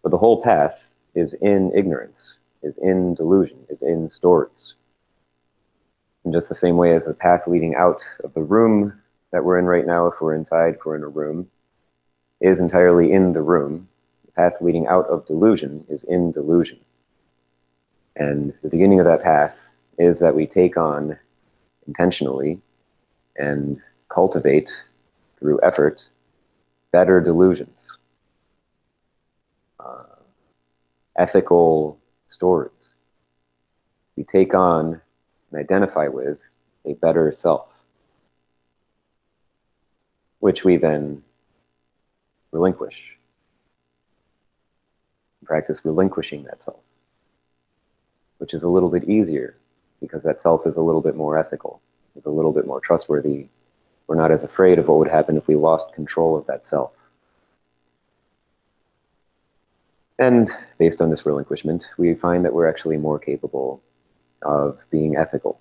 Speaker 1: But the whole path is in ignorance, is in delusion, is in stories. In just the same way as the path leading out of the room that we're in right now, if we're inside, if we're in a room, is entirely in the room, the path leading out of delusion is in delusion. And the beginning of that path is that we take on intentionally and cultivate through effort better delusions, ethical stories. We take on and identify with a better self, which we then relinquish. Practice relinquishing that self, which is a little bit easier because that self is a little bit more ethical, is a little bit more trustworthy. We're not as afraid of what would happen if we lost control of that self. And based on this relinquishment, we find that we're actually more capable of being ethical,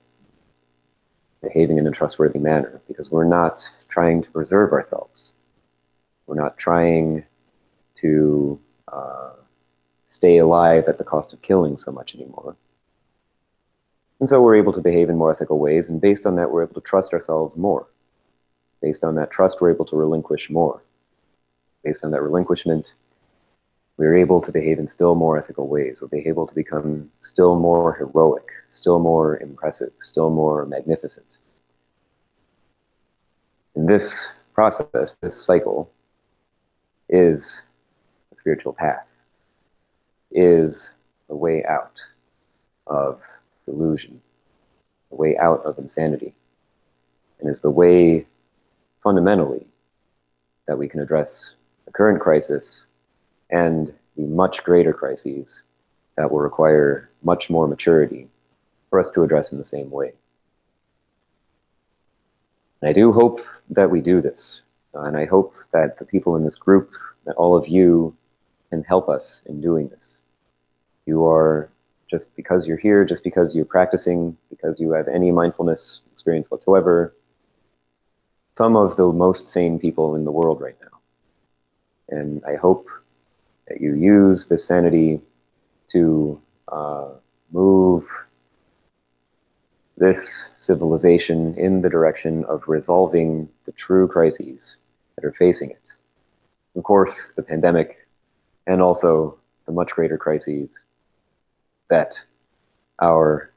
Speaker 1: behaving in a trustworthy manner, because we're not trying to preserve ourselves. We're not trying to stay alive at the cost of killing so much anymore. And so we're able to behave in more ethical ways, and based on that, we're able to trust ourselves more. Based on that trust, we're able to relinquish more. Based on that relinquishment, we're able to behave in still more ethical ways. We're able to become still more heroic, still more impressive, still more magnificent. And this process, this cycle, is a spiritual path, is a way out of delusion, a way out of insanity, and is the way, fundamentally, that we can address the current crisis and the much greater crises that will require much more maturity for us to address in the same way. And I do hope that we do this, and I hope that the people in this group, that all of you can help us in doing this. You are, just because you're here, just because you're practicing, because you have any mindfulness experience whatsoever, some of the most sane people in the world right now. And I hope that you use this sanity to move this civilization in the direction of resolving the true crises that are facing it. Of course, the pandemic, and also the much greater crises that our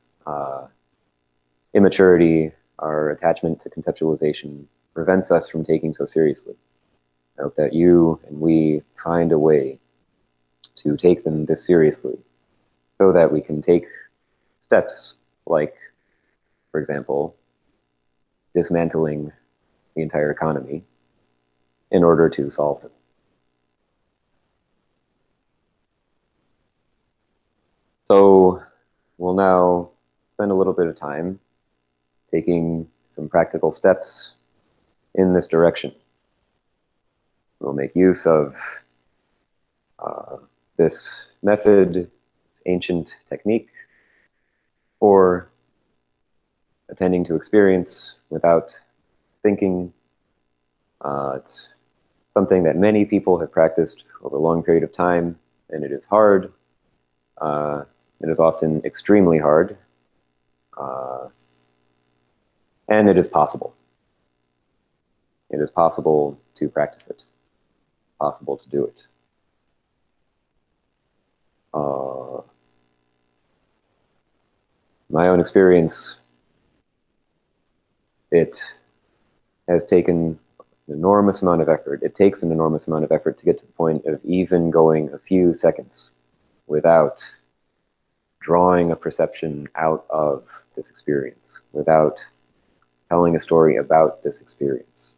Speaker 1: immaturity, our attachment to conceptualization prevents us from taking so seriously. I hope that you and we find a way to take them this seriously so that we can take steps like, for example, dismantling the entire economy in order to solve them. So we'll now spend a little bit of time taking some practical steps in this direction. We'll make use of this method, this ancient technique, for attending to experience without thinking. It's something that many people have practiced over a long period of time, and it is hard. It is often extremely hard, and it is possible. It is possible to practice it, possible to do it. My own experience, it has taken an enormous amount of effort. It takes an enormous amount of effort to get to the point of even going a few seconds without drawing a perception out of this experience, without telling a story about this experience.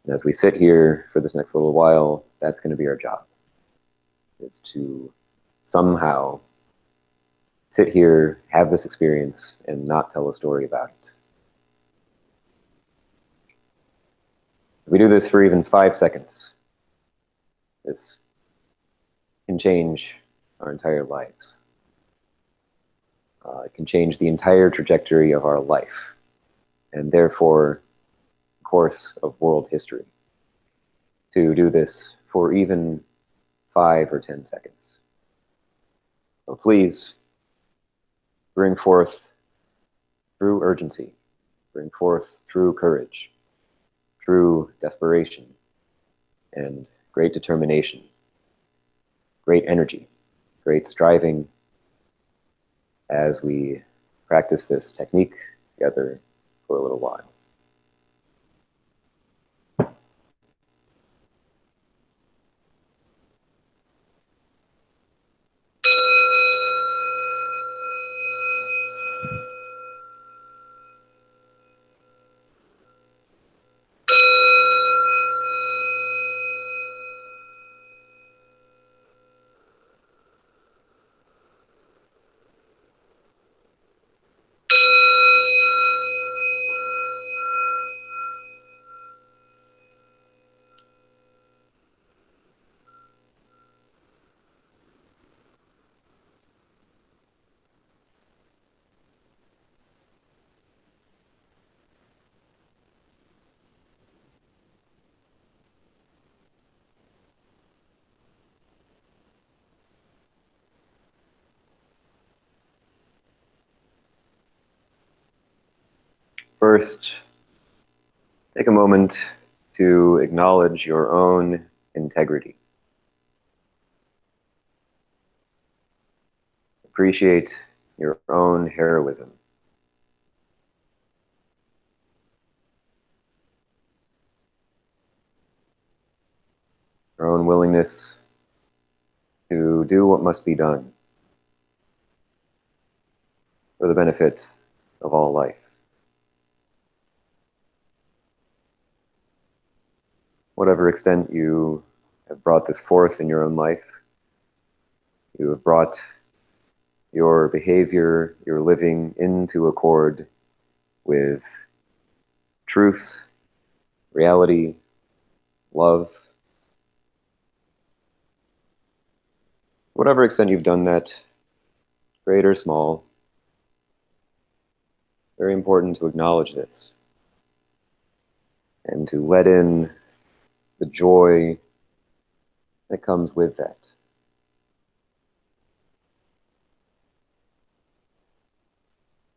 Speaker 1: And as we sit here for this next little while, that's going to be our job, is to somehow sit here, have this experience, and not tell a story about it. If we do this for even 5 seconds, this can change our entire lives. It can change the entire trajectory of our life, and therefore, the course of world history. To do this for even 5 or 10 seconds. So please, bring forth true urgency, bring forth true courage, true desperation, and great determination, great energy, great striving as we practice this technique together for a little while. First, take a moment to acknowledge your own integrity. Appreciate your own heroism. Your own willingness to do what must be done for the benefit of all life. Whatever extent you have brought this forth in your own life, you have brought your behavior, your living into accord with truth, reality, love. Whatever extent you've done that, great or small, very important to acknowledge this and to let in the joy that comes with that.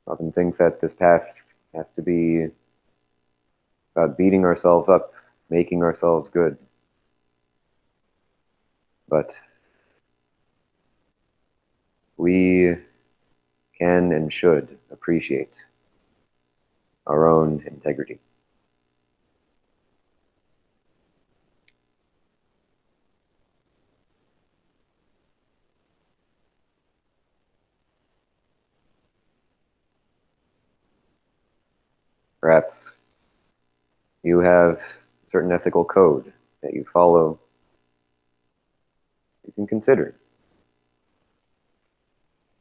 Speaker 1: I often think that this path has to be about beating ourselves up, making ourselves good. But we can and should appreciate our own integrity. Perhaps you have a certain ethical code that you follow. You can consider,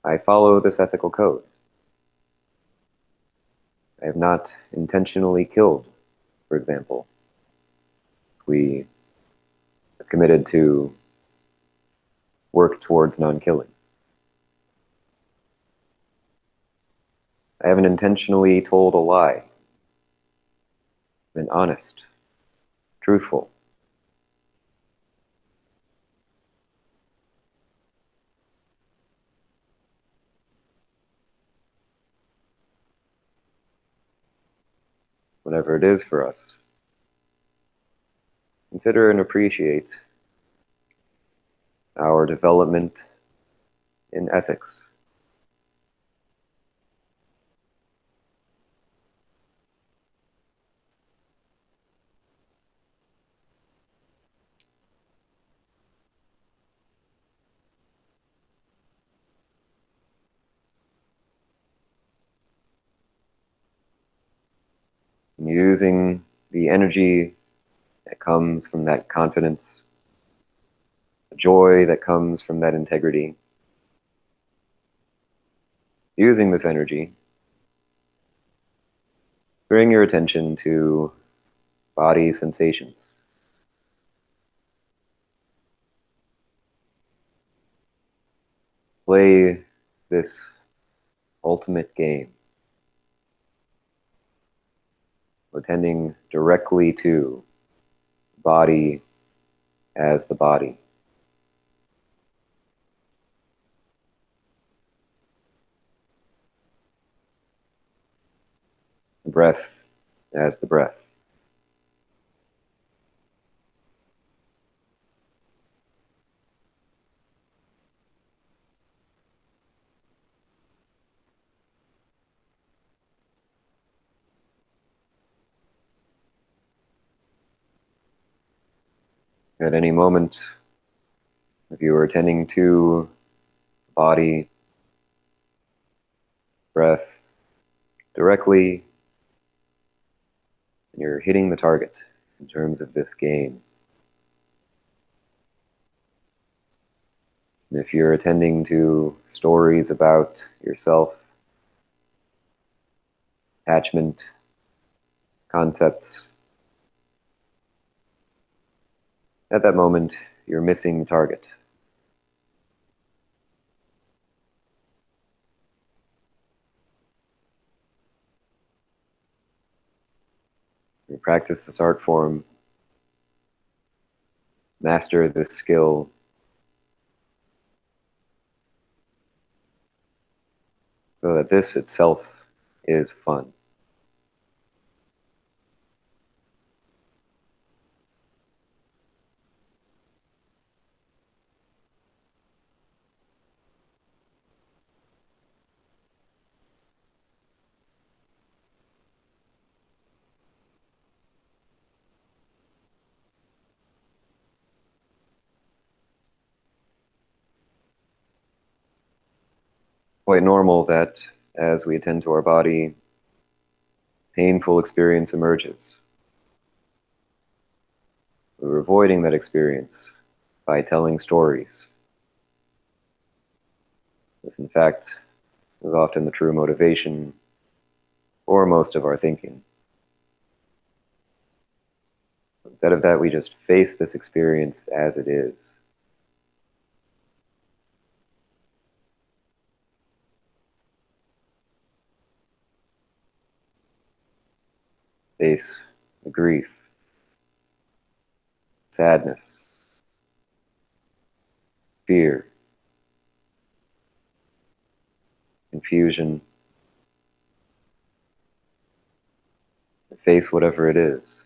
Speaker 1: I follow this ethical code. I have not intentionally killed, for example. We are committed to work towards non-killing. I haven't intentionally told a lie. Been honest, truthful. Whatever it is for us, consider and appreciate our development in ethics. And using the energy that comes from that confidence, the joy that comes from that integrity, using this energy, bring your attention to body sensations. Play this ultimate game, attending directly to body as the body. The breath as the breath. At any moment, if you are attending to body, breath directly, and you're hitting the target in terms of this game. And if you're attending to stories about yourself, attachment, concepts, at that moment, you're missing the target. You practice this art form, master this skill, so that this itself is fun. quite normal that as we attend to our body, painful experience emerges. We're avoiding that experience by telling stories. This, in fact, is often the true motivation for most of our thinking. Instead of that, we just face this experience as it is. Face the grief, sadness, fear, confusion. Face whatever it is.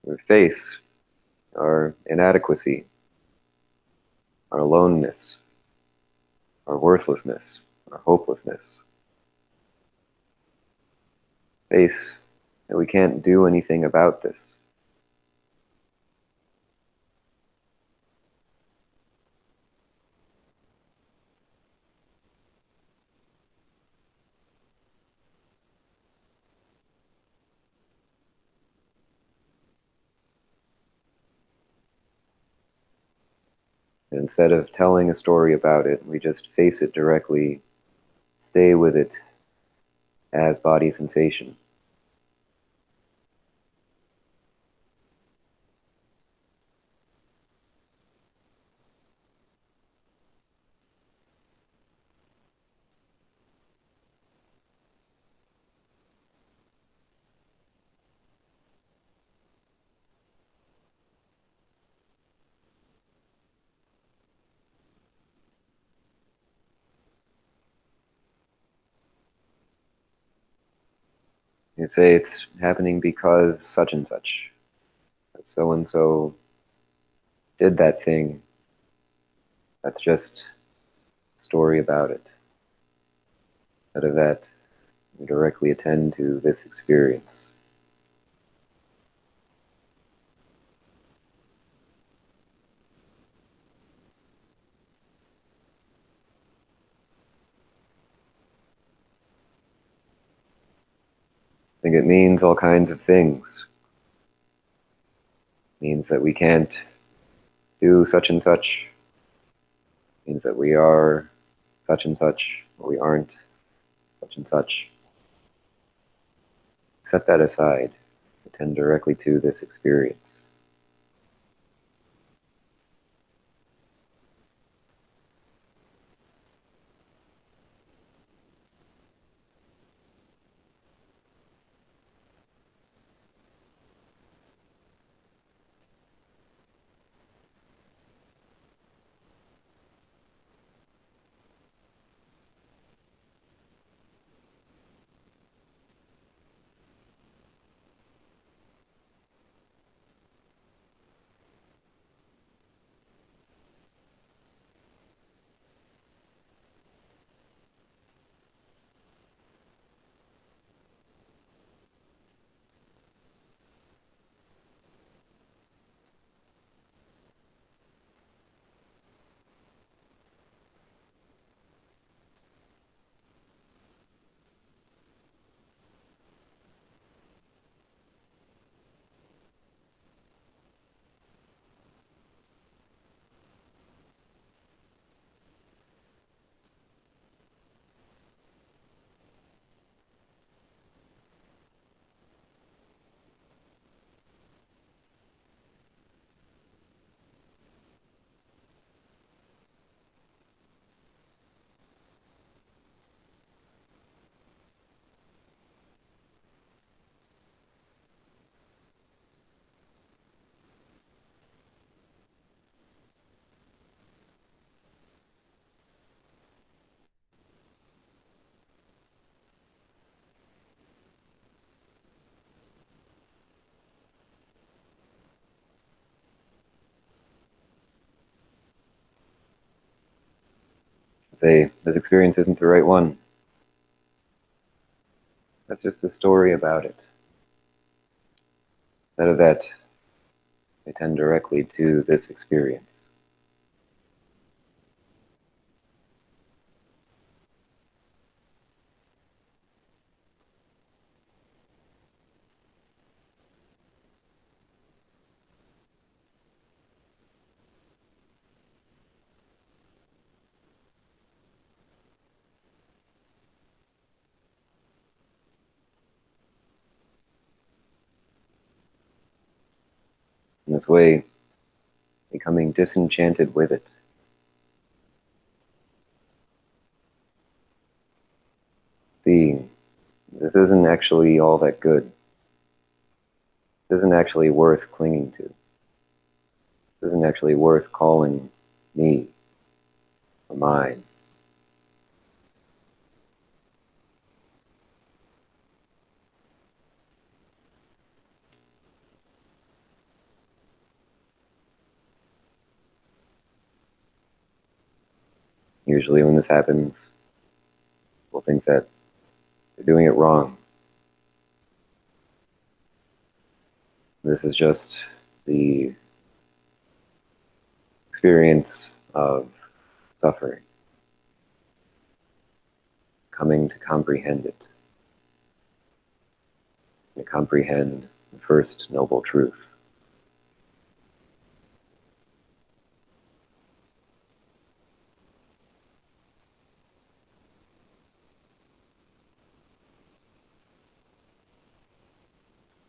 Speaker 1: We face our inadequacy, our aloneness, our worthlessness, our hopelessness. Face that we can't do anything about this. And instead of telling a story about it, we just face it directly, stay with it as body sensation. You say it's happening because such and such. So and so did that thing. That's just a story about it. Instead of that, we directly attend to this experience. I think it means all kinds of things. It means that we can't do such and such. It means that we are such and such, or we aren't such and such. Set that aside. Attend directly to this experience. say, this experience isn't the right one. That's just a story about it. Instead of that, they tend directly to this experience. In this way, becoming disenchanted with it. See, this isn't actually all that good. This isn't actually worth clinging to. This isn't actually worth calling me or mine. Usually when this happens, people think that they're doing it wrong. This is just the experience of suffering, coming to comprehend it, to comprehend the first noble truth.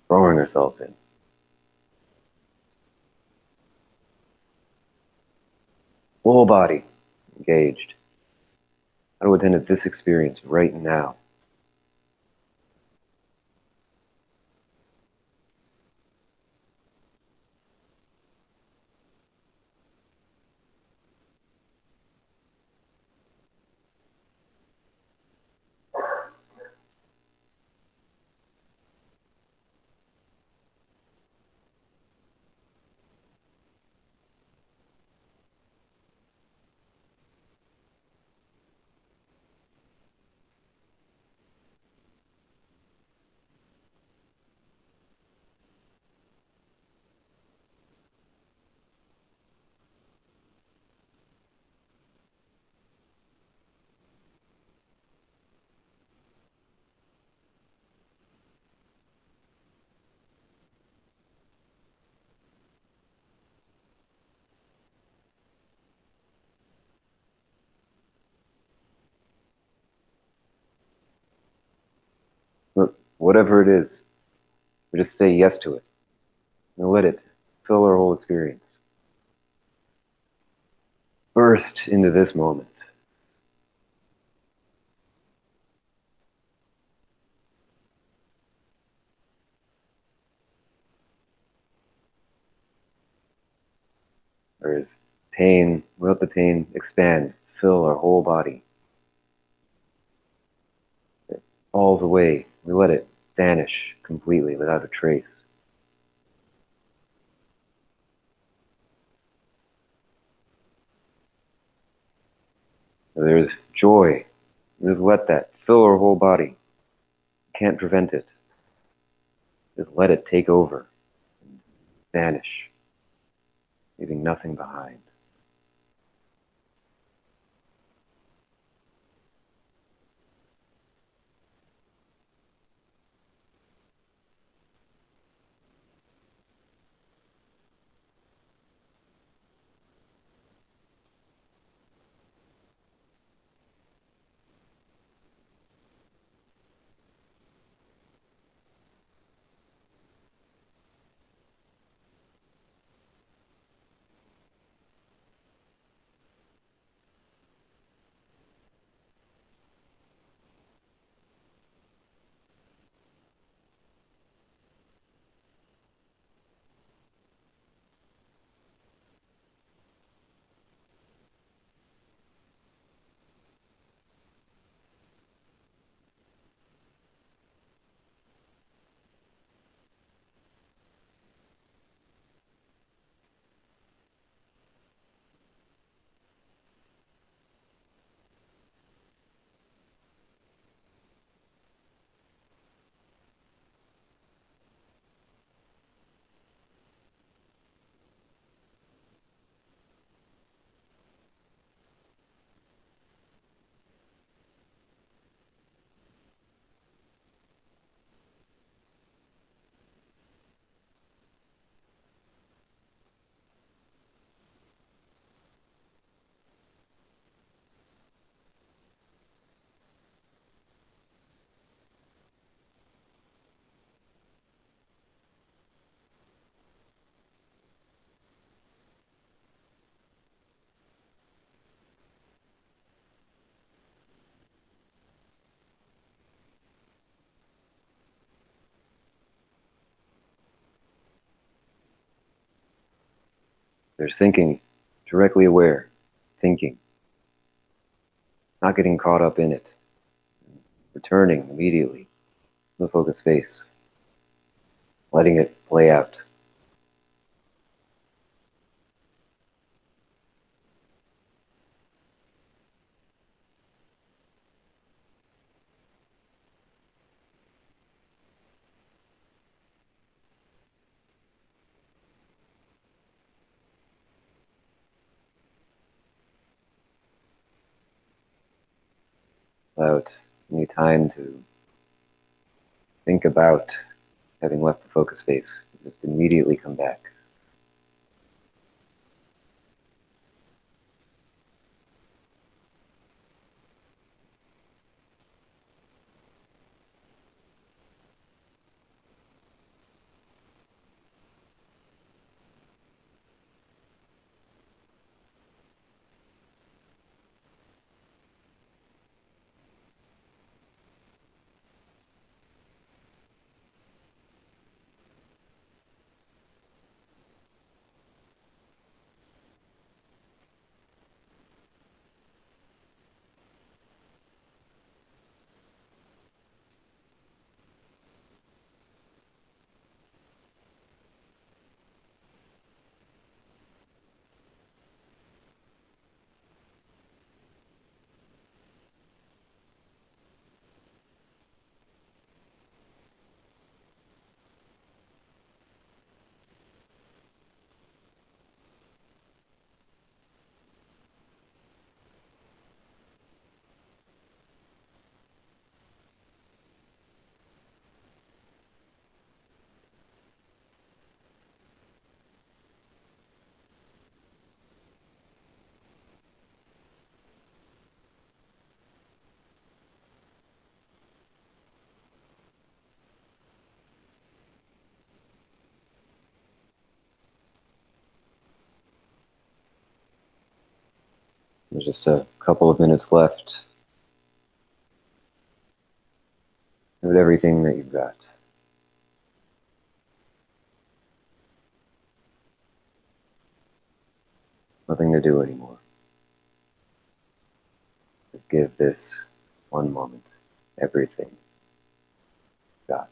Speaker 1: Throwing ourselves in. Full body, engaged. How to attend to this experience right now. But whatever it is, we just say yes to it. And let it fill our whole experience. Burst into this moment. Whereas pain, we let the pain expand, fill our whole body. It falls away. We let it vanish completely without a trace. There's joy. Just let that fill our whole body. Can't prevent it. Just let it take over. Vanish. Leaving nothing behind. there's thinking, directly aware, thinking, not getting caught up in it, returning immediately to the focused space, letting it play out. Without any time to think about having left the focus space. Just immediately come back. There's just a couple of minutes left. With everything that you've got. Nothing to do anymore. Just give this one moment everything you've got.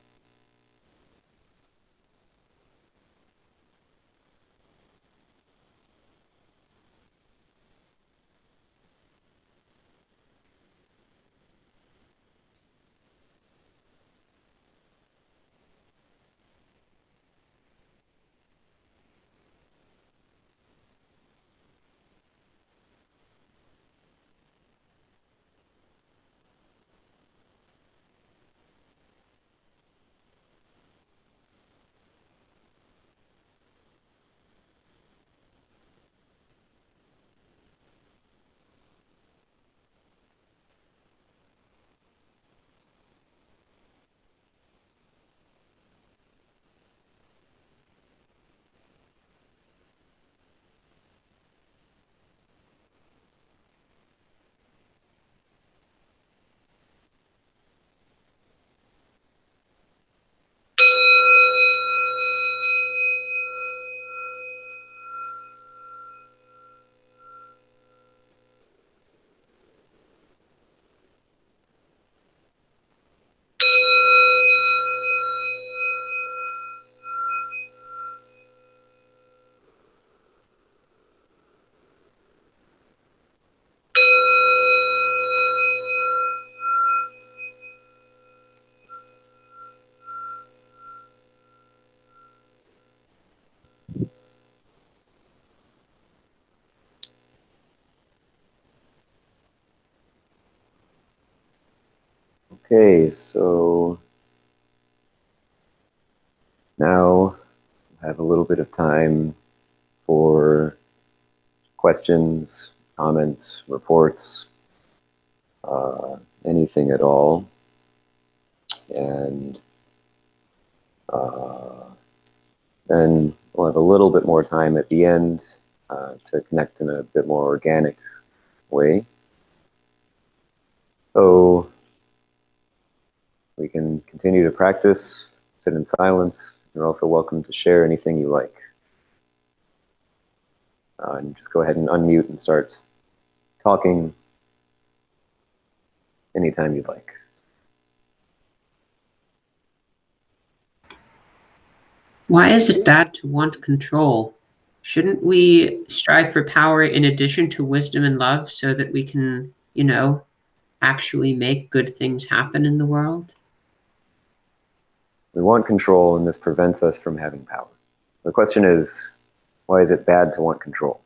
Speaker 1: Okay, so now I have a little bit of time for questions, comments, reports, anything at all. And then we'll have a little bit more time at the end to connect in a bit more organic way. So we can continue to practice, sit in silence. You're also welcome to share anything you like. And just go ahead and unmute and start talking anytime you'd like.
Speaker 8: Why is it bad to want control? Shouldn't we strive for power in addition to wisdom and love so that we can, you know, actually make good things happen in the world?
Speaker 1: We want control, and this prevents us from having power. The question is, why is it bad to want control?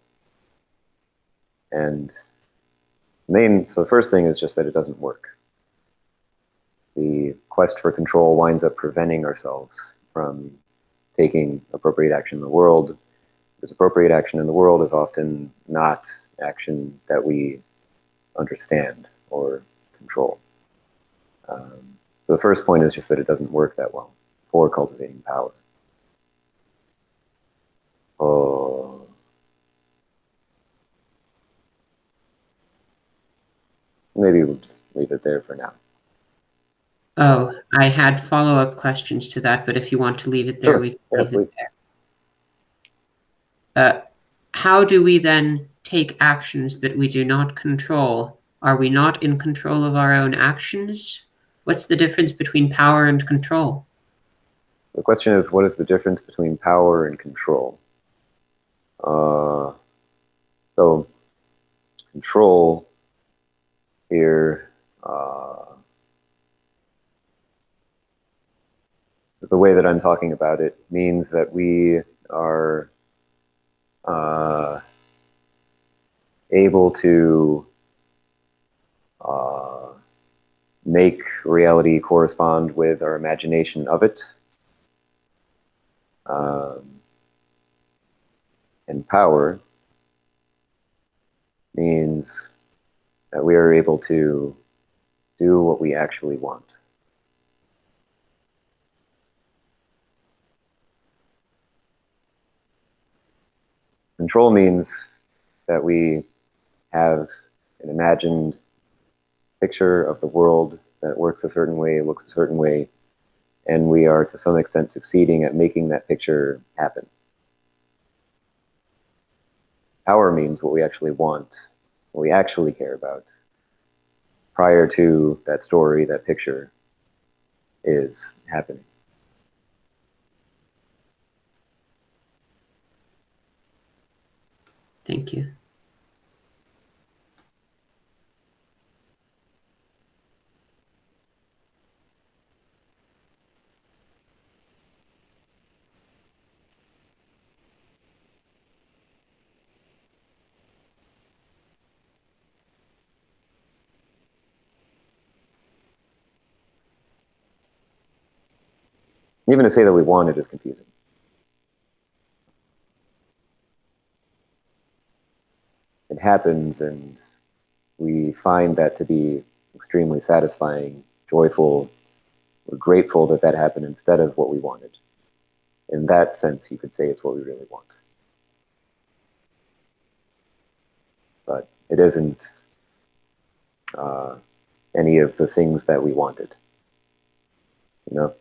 Speaker 1: And so the first thing is just that it doesn't work. The quest for control winds up preventing ourselves from taking appropriate action in the world, because appropriate action in the world is often not action that we understand or control. So the first point is just that it doesn't work that well for cultivating power. Oh. Maybe we'll just leave it there for now.
Speaker 8: Oh, I had follow-up questions to that, but if you want to leave it there,
Speaker 1: Sure.
Speaker 8: we can
Speaker 1: Yeah,
Speaker 8: leave it there. How do we then take actions that we do not control? Are we not in control of our own actions? What's the difference between power and control?
Speaker 1: The question is, what is the difference between power and control? So control here the way that I'm talking about it means that we are able to make reality correspond with our imagination of it. And power means that we are able to do what we actually want. Control means that we have an imagined picture of the world that works a certain way, looks a certain way, and we are to some extent succeeding at making that picture happen. Power means what we actually want, what we actually care about, prior to that story, that picture is happening.
Speaker 8: Thank you.
Speaker 1: Even to say that we want it is confusing. It happens, and we find that to be extremely satisfying, joyful. We're grateful that that happened instead of what we wanted. In that sense, you could say it's what we really want. But it isn't any of the things that we wanted. You know?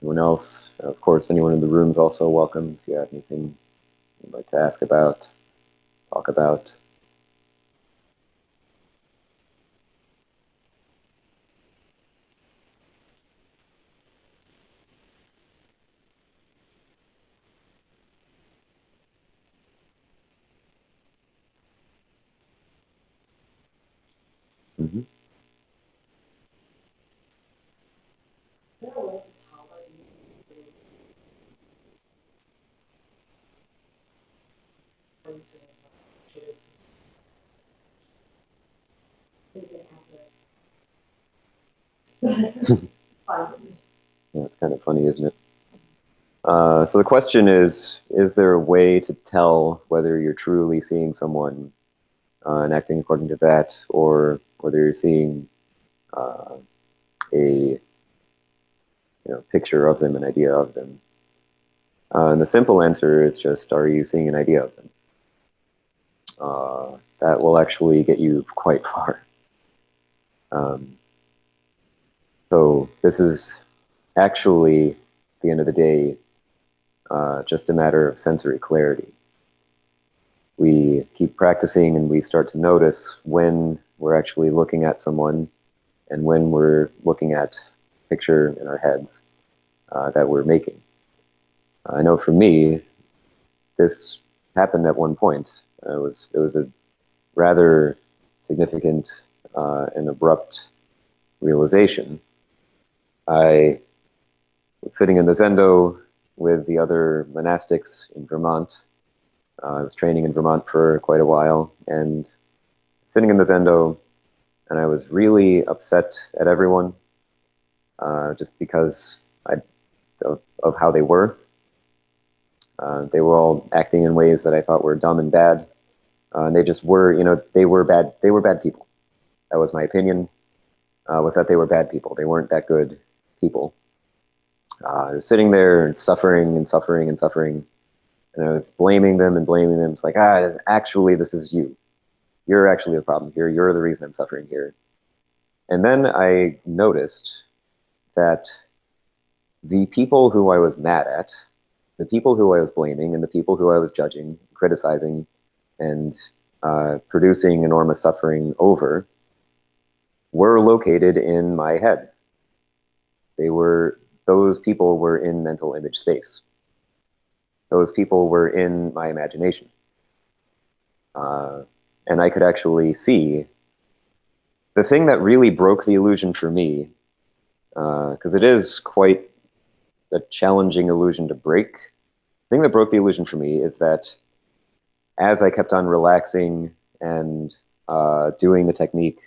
Speaker 1: Anyone else? Of course, anyone in the room is also welcome if you have anything you'd like to ask about, talk about. Mm-hmm. Yeah, it's kind of funny, isn't it? So the question is there a way to tell whether you're truly seeing someone and acting according to that, or whether you're seeing a picture of them, an idea of them. And the simple answer is just, are you seeing an idea of them? That will actually get you quite far. So this is actually, at the end of the day, just a matter of sensory clarity. We keep practicing and we start to notice when we're actually looking at someone and when we're looking at a picture in our heads that we're making. I know for me, this happened at one point. It was a rather significant and abrupt realization. I was sitting in the Zendo with the other monastics in Vermont. I was training in Vermont for quite a while, and sitting in the Zendo, and I was really upset at everyone just because of how they were. They were all acting in ways that I thought were dumb and bad. And they just were, they were bad. They were bad people. That was my opinion. Was that they were bad people. They weren't that good people. I was sitting there and suffering and suffering and suffering, and I was blaming them and blaming them. It's like, actually, this is you. You're actually the problem here. You're the reason I'm suffering here. And then I noticed that the people who I was mad at, the people who I was blaming, and the people who I was judging, criticizing, and producing enormous suffering over were located in my head. Those people were in mental image space. Those people were in my imagination. And I could actually see the thing that really broke the illusion for me, because it is quite a challenging illusion to break. The thing that broke the illusion for me is that as I kept on relaxing and doing the technique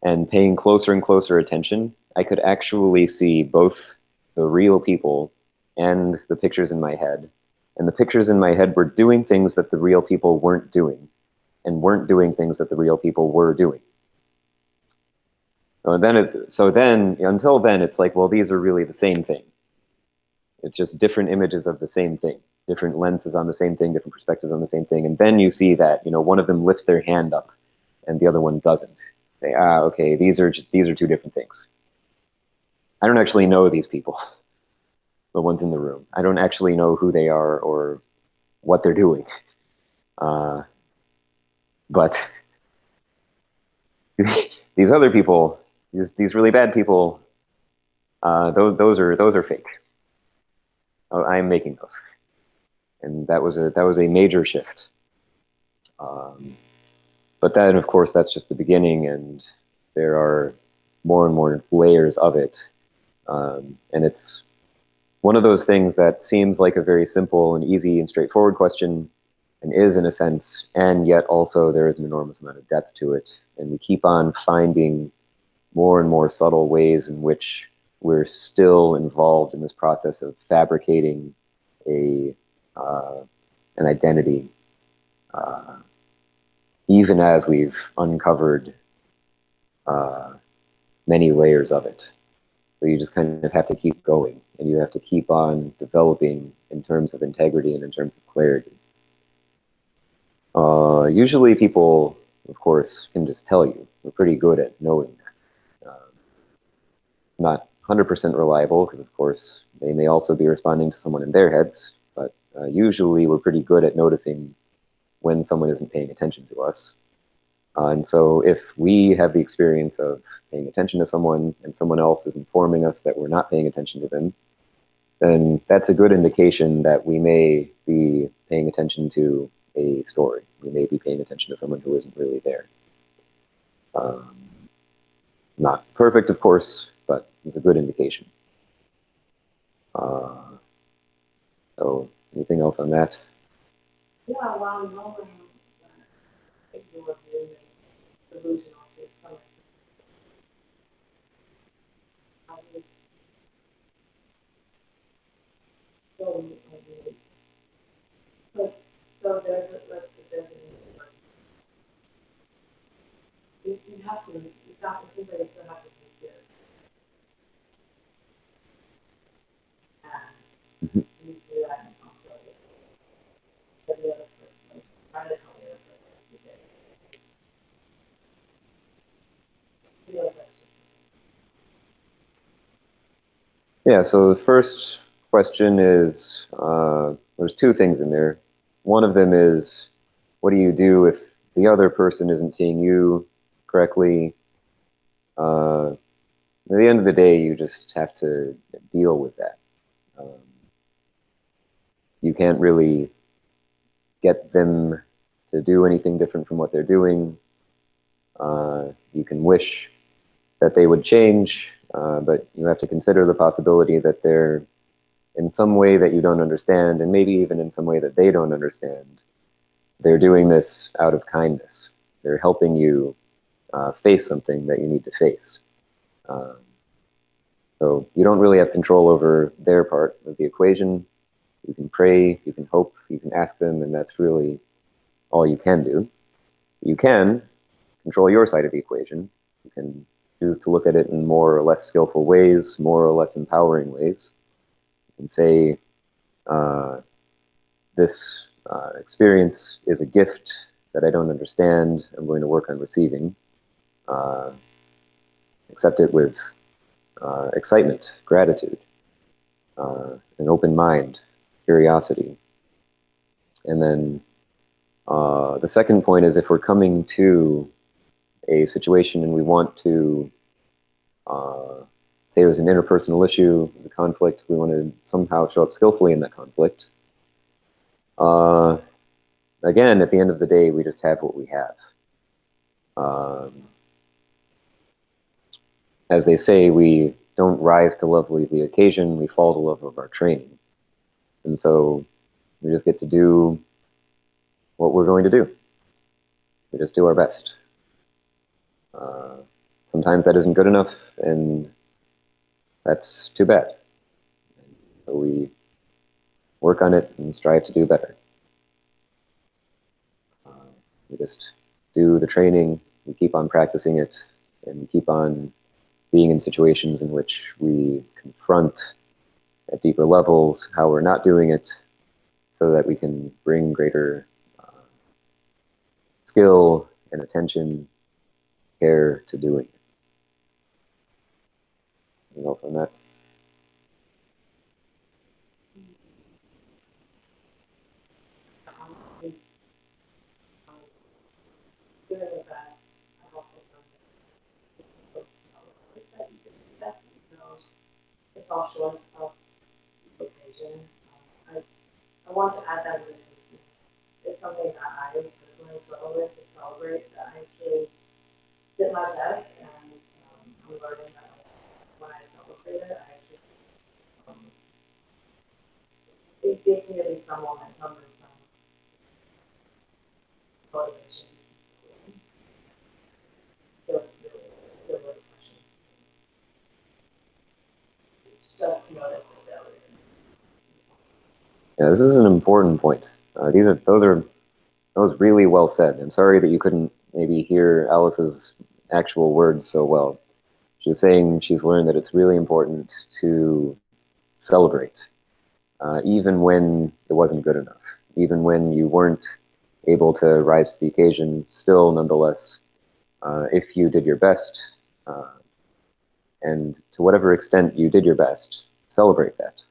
Speaker 1: and paying closer and closer attention, I could actually see both the real people and the pictures in my head. And the pictures in my head were doing things that the real people weren't doing, and weren't doing things that the real people were doing. So then, until then, it's like, well, these are really the same thing. It's just different images of the same thing, different lenses on the same thing, different perspectives on the same thing. And then you see that, one of them lifts their hand up and the other one doesn't. Say, okay, these are two different things. I don't actually know these people, the ones in the room. I don't actually know who they are or what they're doing. But these other people, these really bad people, those are fake. I'm making those, and that was a major shift. But then, of course, that's just the beginning, and there are more and more layers of it. And it's one of those things that seems like a very simple and easy and straightforward question, and is in a sense, and yet also there is an enormous amount of depth to it. And we keep on finding more and more subtle ways in which we're still involved in this process of fabricating an identity, even as we've uncovered many layers of it. So you just kind of have to keep going, and you have to keep on developing in terms of integrity and in terms of clarity. Usually people, of course, can just tell you. We're pretty good at knowing that. Not 100% reliable, because of course they may also be responding to someone in their heads, but usually we're pretty good at noticing when someone isn't paying attention to us. And so if we have the experience of paying attention to someone and someone else is informing us that we're not paying attention to them, then that's a good indication that we may be paying attention to a story. We may be paying attention to someone who isn't really there. Not perfect, of course, but it's a good indication. So anything else on that?
Speaker 2: Yeah, while knowing if you were really delusional to some extent, I was so maybe. But so there's an universe. have to. It's not. It seems like it's gonna have to be here. And you do that and also get the other person, like, try to help the other person.
Speaker 1: Yeah, so the first question is, there's two things in there. One of them is, what do you do if the other person isn't seeing you correctly? At the end of the day, you just have to deal with that. You can't really get them to do anything different from what they're doing. You can wish that they would change, but you have to consider the possibility that they're in some way that you don't understand, and maybe even in some way that they don't understand. They're doing this out of kindness. They're helping you face something that you need to face. So you don't really have control over their part of the equation. You can pray, you can hope, you can ask them, and that's really all you can do. You can control your side of the equation. You can choose to look at it in more or less skillful ways, more or less empowering ways. You can say, this experience is a gift that I don't understand. I'm going to work on receiving. Accept it with excitement, gratitude, an open mind, curiosity. And then the second point is, if we're coming to a situation and we want to say there's an interpersonal issue, there's a conflict, we want to somehow show up skillfully in that conflict. Again, at the end of the day, we just have what we have. As they say, we don't rise to love the occasion, we fall to love of our training. And so we just get to do what we're going to do. We just do our best. Sometimes that isn't good enough, and that's too bad. So we work on it and strive to do better. We just do the training, we keep on practicing it, and we keep on being in situations in which we confront at deeper levels how we're not doing it, so that we can bring greater skill and attention, care to doing it. Anything else on that?
Speaker 2: Doing the best. I've also done that. It's all short of occasion. I want to add that it's something that I personally struggle with to celebrate, that I actually did my best, and I'm learning that when I celebrate it, I actually, it gives me at least some momentum and some motivation. Feels really refreshing. Just notice the failure.
Speaker 1: Yeah, this is an important point. Those really well said. I'm sorry that you couldn't maybe hear Alice's actual words so well. She was saying she's learned that it's really important to celebrate, even when it wasn't good enough, even when you weren't able to rise to the occasion. Still, nonetheless, if you did your best, and to whatever extent you did your best, celebrate that.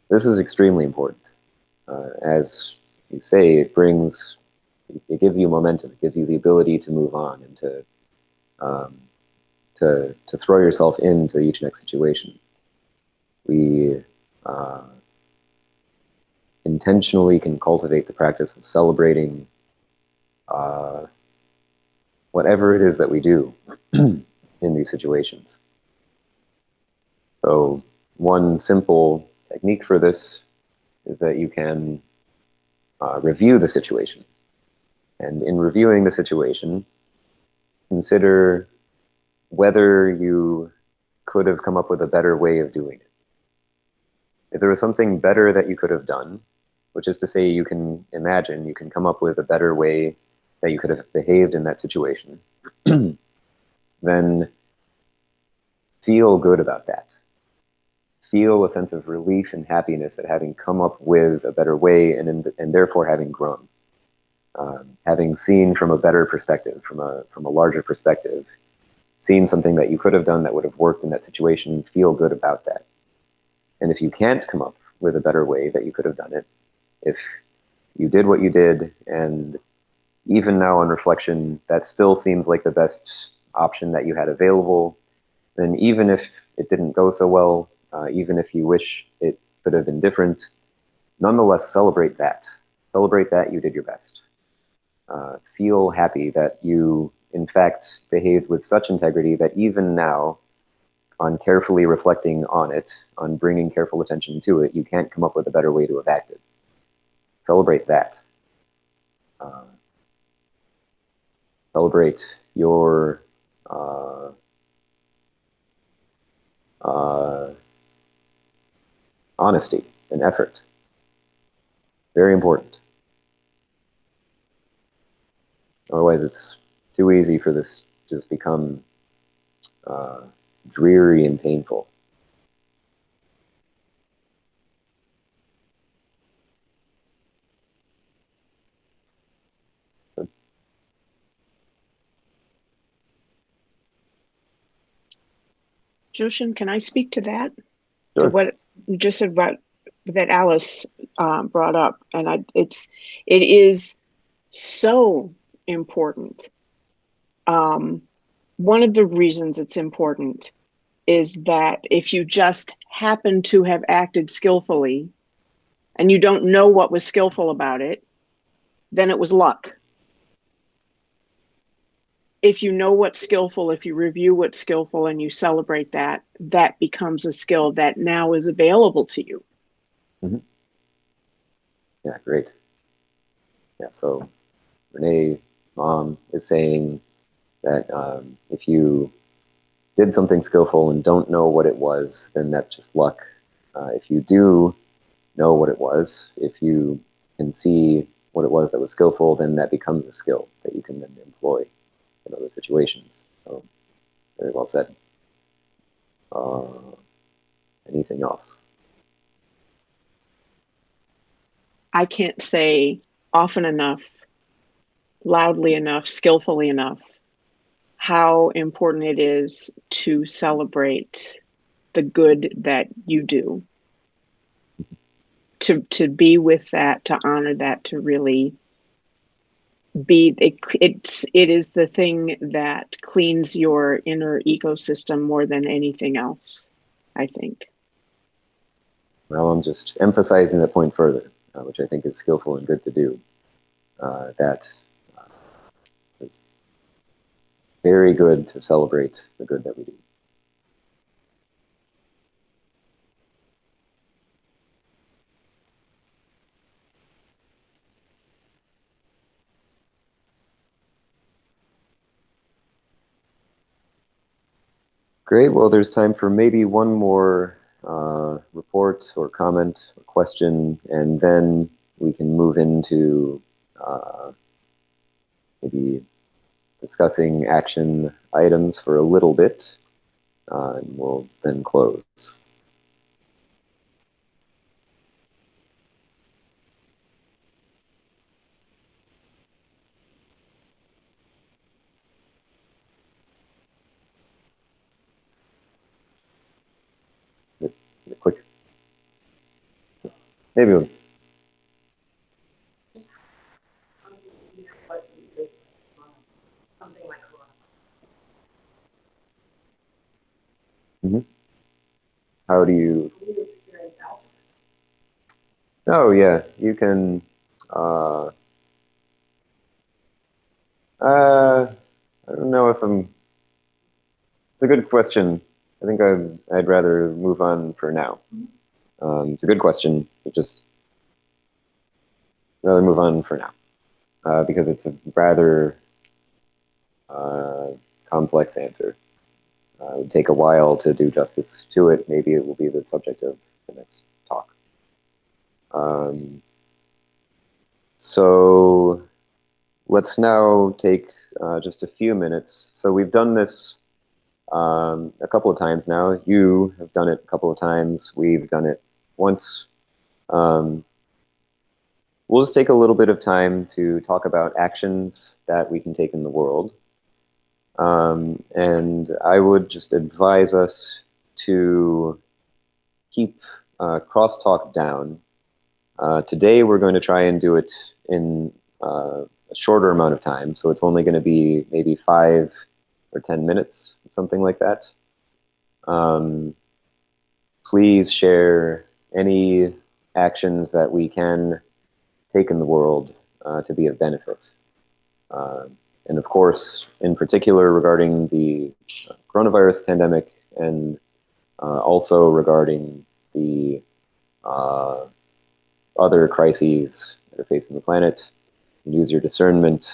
Speaker 1: This is extremely important. As you say, it gives you momentum. It gives you the ability to move on and to throw yourself into each next situation. We intentionally can cultivate the practice of celebrating whatever it is that we do in these situations. So one simple technique for this is that you can review the situation. And in reviewing the situation, consider whether you could have come up with a better way of doing it. If there was something better that you could have done, which is to say you can imagine, you can come up with a better way that you could have behaved in that situation, then feel good about that. Feel a sense of relief and happiness at having come up with a better way, and therefore having grown. Having seen from a better perspective, from a larger perspective, seen something that you could have done that would have worked in that situation, feel good about that. And if you can't come up with a better way that you could have done it, if you did what you did, and even now on reflection, that still seems like the best option that you had available, then even if it didn't go so well, even if you wish it could have been different, nonetheless celebrate that. Celebrate that you did your best. Feel happy that you, in fact, behaved with such integrity that even now, on carefully reflecting on it, on bringing careful attention to it, you can't come up with a better way to have acted. Celebrate that. Celebrate your honesty and effort. Very important. Otherwise, it's too easy for this to just become dreary and painful.
Speaker 12: Jōshin, can I speak to that?
Speaker 1: Sure.
Speaker 12: To what you just said about that Alice brought up, and it is so important. One of the reasons it's important is that if you just happen to have acted skillfully and you don't know what was skillful about it, then it was luck. If you know what's skillful, if you review what's skillful and you celebrate that, that becomes a skill that now is available to you.
Speaker 1: Mm-hmm. Yeah, great. Yeah, so Renee, Mom, is saying that if you did something skillful and don't know what it was, then that's just luck. If you do know what it was, if you can see what it was that was skillful, then that becomes a skill that you can then employ in other situations. So, very well said. Anything else?
Speaker 12: I can't say often enough, loudly enough, skillfully enough, how important it is to celebrate the good that you do. To be with that, to honor that, to really be it is the thing that cleans your inner ecosystem more than anything else, I think.
Speaker 1: Well, I'm just emphasizing the point further, which I think is skillful and good to do. That it's very good to celebrate the good that we do. Great. Well, there's time for maybe one more report or comment or question, and then we can move into maybe discussing action items for a little bit, and we'll then close. Quick. Maybe we'll,
Speaker 2: Something like
Speaker 1: mm-hmm. How do you?
Speaker 2: experience out.
Speaker 1: Oh yeah, you can. I don't know if I'm. It's a good question. I think I'd rather move on for now. It's a good question, but just rather move on for now because it's a rather complex answer. It would take a while to do justice to it. Maybe it will be the subject of the next talk. So let's now take just a few minutes. So we've done this a couple of times now. You have done it a couple of times. We've done it once. We'll just take a little bit of time to talk about actions that we can take in the world. And I would just advise us to keep crosstalk down. Today we're going to try and do it in a shorter amount of time, so it's only going to be maybe 5 or 10 minutes, something like that. Please share any actions that we can take in the world to be of benefit. And of course, in particular regarding the coronavirus pandemic, and also regarding the other crises that are facing the planet, use your discernment.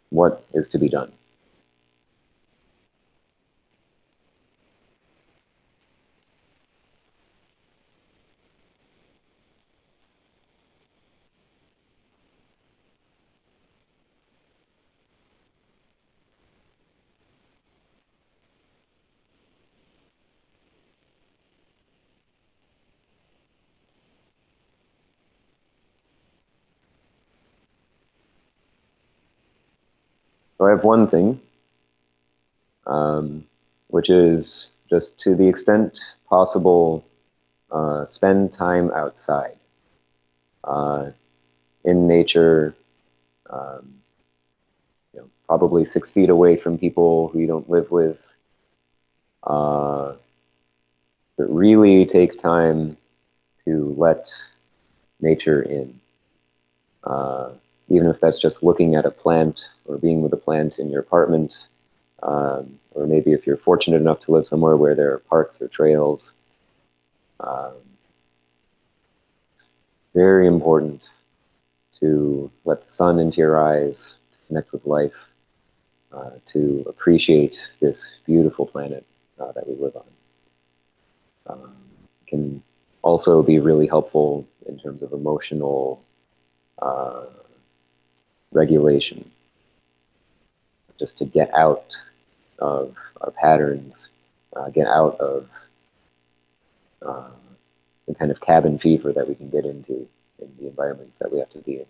Speaker 1: What is to be done? So I have one thing, which is just to the extent possible, spend time outside, in nature, probably 6 feet away from people who you don't live with. But really take time to let nature in. Even if that's just looking at a plant or being with a plant in your apartment, or maybe if you're fortunate enough to live somewhere where there are parks or trails. It's very important to let the sun into your eyes, to connect with life, to appreciate this beautiful planet that we live on. It can also be really helpful in terms of emotional regulation, just to get out of our patterns, get out of the kind of cabin fever that we can get into in the environments that we have to be in.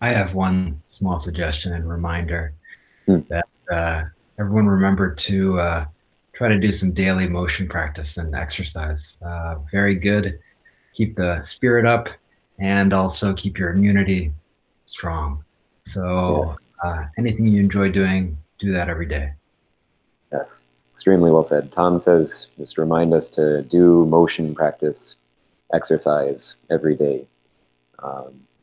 Speaker 15: I have one small suggestion and reminder that everyone remember to try to do some daily motion practice and exercise. Very good. Keep the spirit up and also keep your immunity strong. So anything you enjoy doing, do that every day.
Speaker 1: Yes, extremely well said. Tom says, just remind us to do motion practice, exercise every day.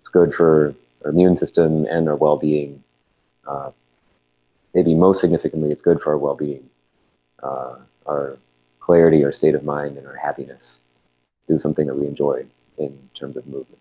Speaker 1: It's good for our immune system and our well-being. Maybe most significantly, it's good for our well-being, our clarity, our state of mind, and our happiness. Do something that we enjoy in terms of movement.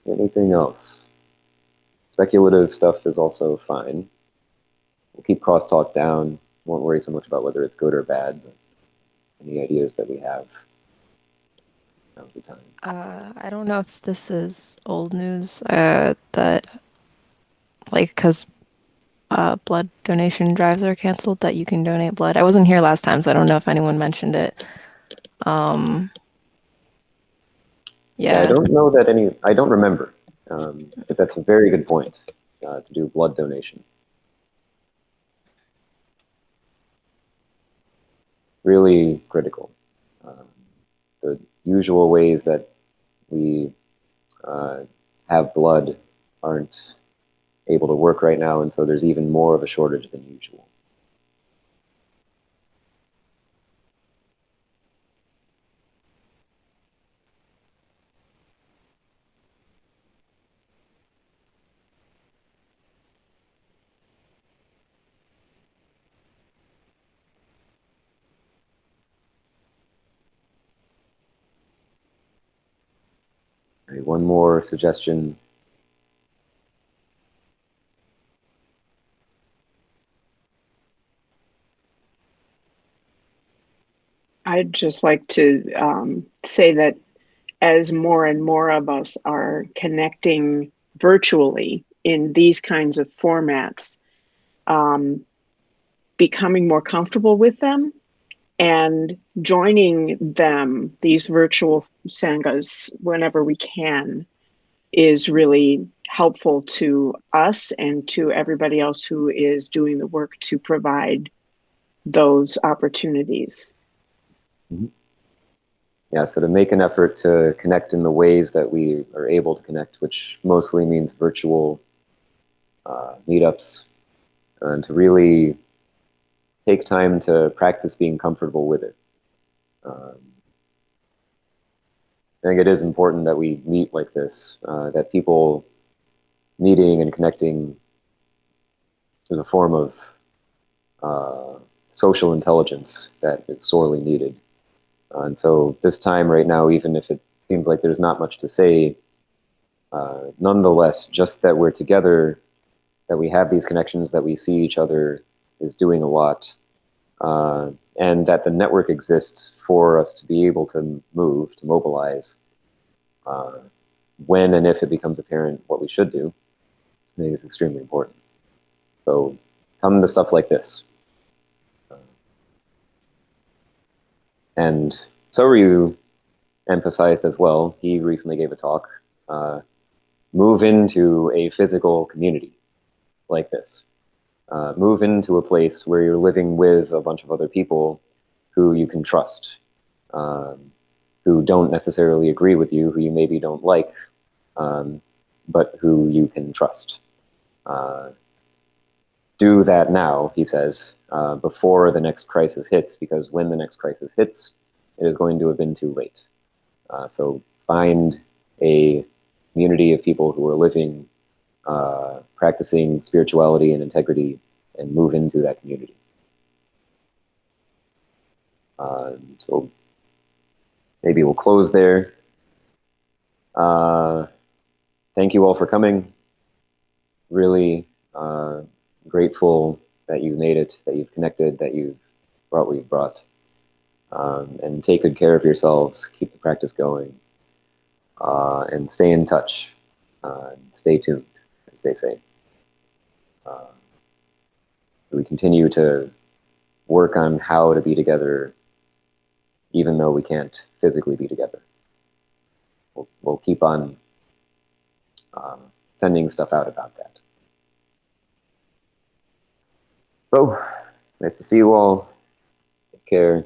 Speaker 1: Anything else? Speculative stuff is also fine. We'll keep crosstalk down. Won't worry so much about whether it's good or bad. But any ideas that we have, now's the time.
Speaker 6: I don't know if this is old news, that because blood donation drives are canceled, that you can donate blood. I wasn't here last time, so I don't know if anyone mentioned it.
Speaker 1: Yeah, I don't know that I don't remember. But that's a very good point, to do blood donation. Really critical. the usual ways that we have blood aren't able to work right now, and so there's even more of a shortage than usual. All right, one more suggestion.
Speaker 12: I'd just like to say that as more and more of us are connecting virtually in these kinds of formats, becoming more comfortable with them and joining them, these virtual sanghas, whenever we can, is really helpful to us and to everybody else who is doing the work to provide those opportunities.
Speaker 1: Mm-hmm. Yeah, so to make an effort to connect in the ways that we are able to connect, which mostly means virtual meetups, and to really take time to practice being comfortable with it. I think it is important that we meet like this, that people meeting and connecting is a form of social intelligence that is sorely needed. And so this time right now, even if it seems like there's not much to say, nonetheless, just that we're together, that we have these connections, that we see each other is doing a lot, and that the network exists for us to be able to move, to mobilize, when and if it becomes apparent what we should do, I think is extremely important. So come to stuff like this. And Soryu emphasized as well, he recently gave a talk, move into a physical community like this. Move into a place where you're living with a bunch of other people who you can trust, who don't necessarily agree with you, who you maybe don't like, but who you can trust. Do that now, he says, before the next crisis hits, because when the next crisis hits, it is going to have been too late. So find a community of people who are living, practicing spirituality and integrity, and move into that community. So maybe we'll close there. Thank you all for coming. Really grateful that you've made it, that you've connected, that you've brought what you've brought. And take good care of yourselves, keep the practice going, and stay in touch. Stay tuned, as they say. We continue to work on how to be together, even though we can't physically be together. We'll keep on sending stuff out about that. So, nice to see you all. Take care.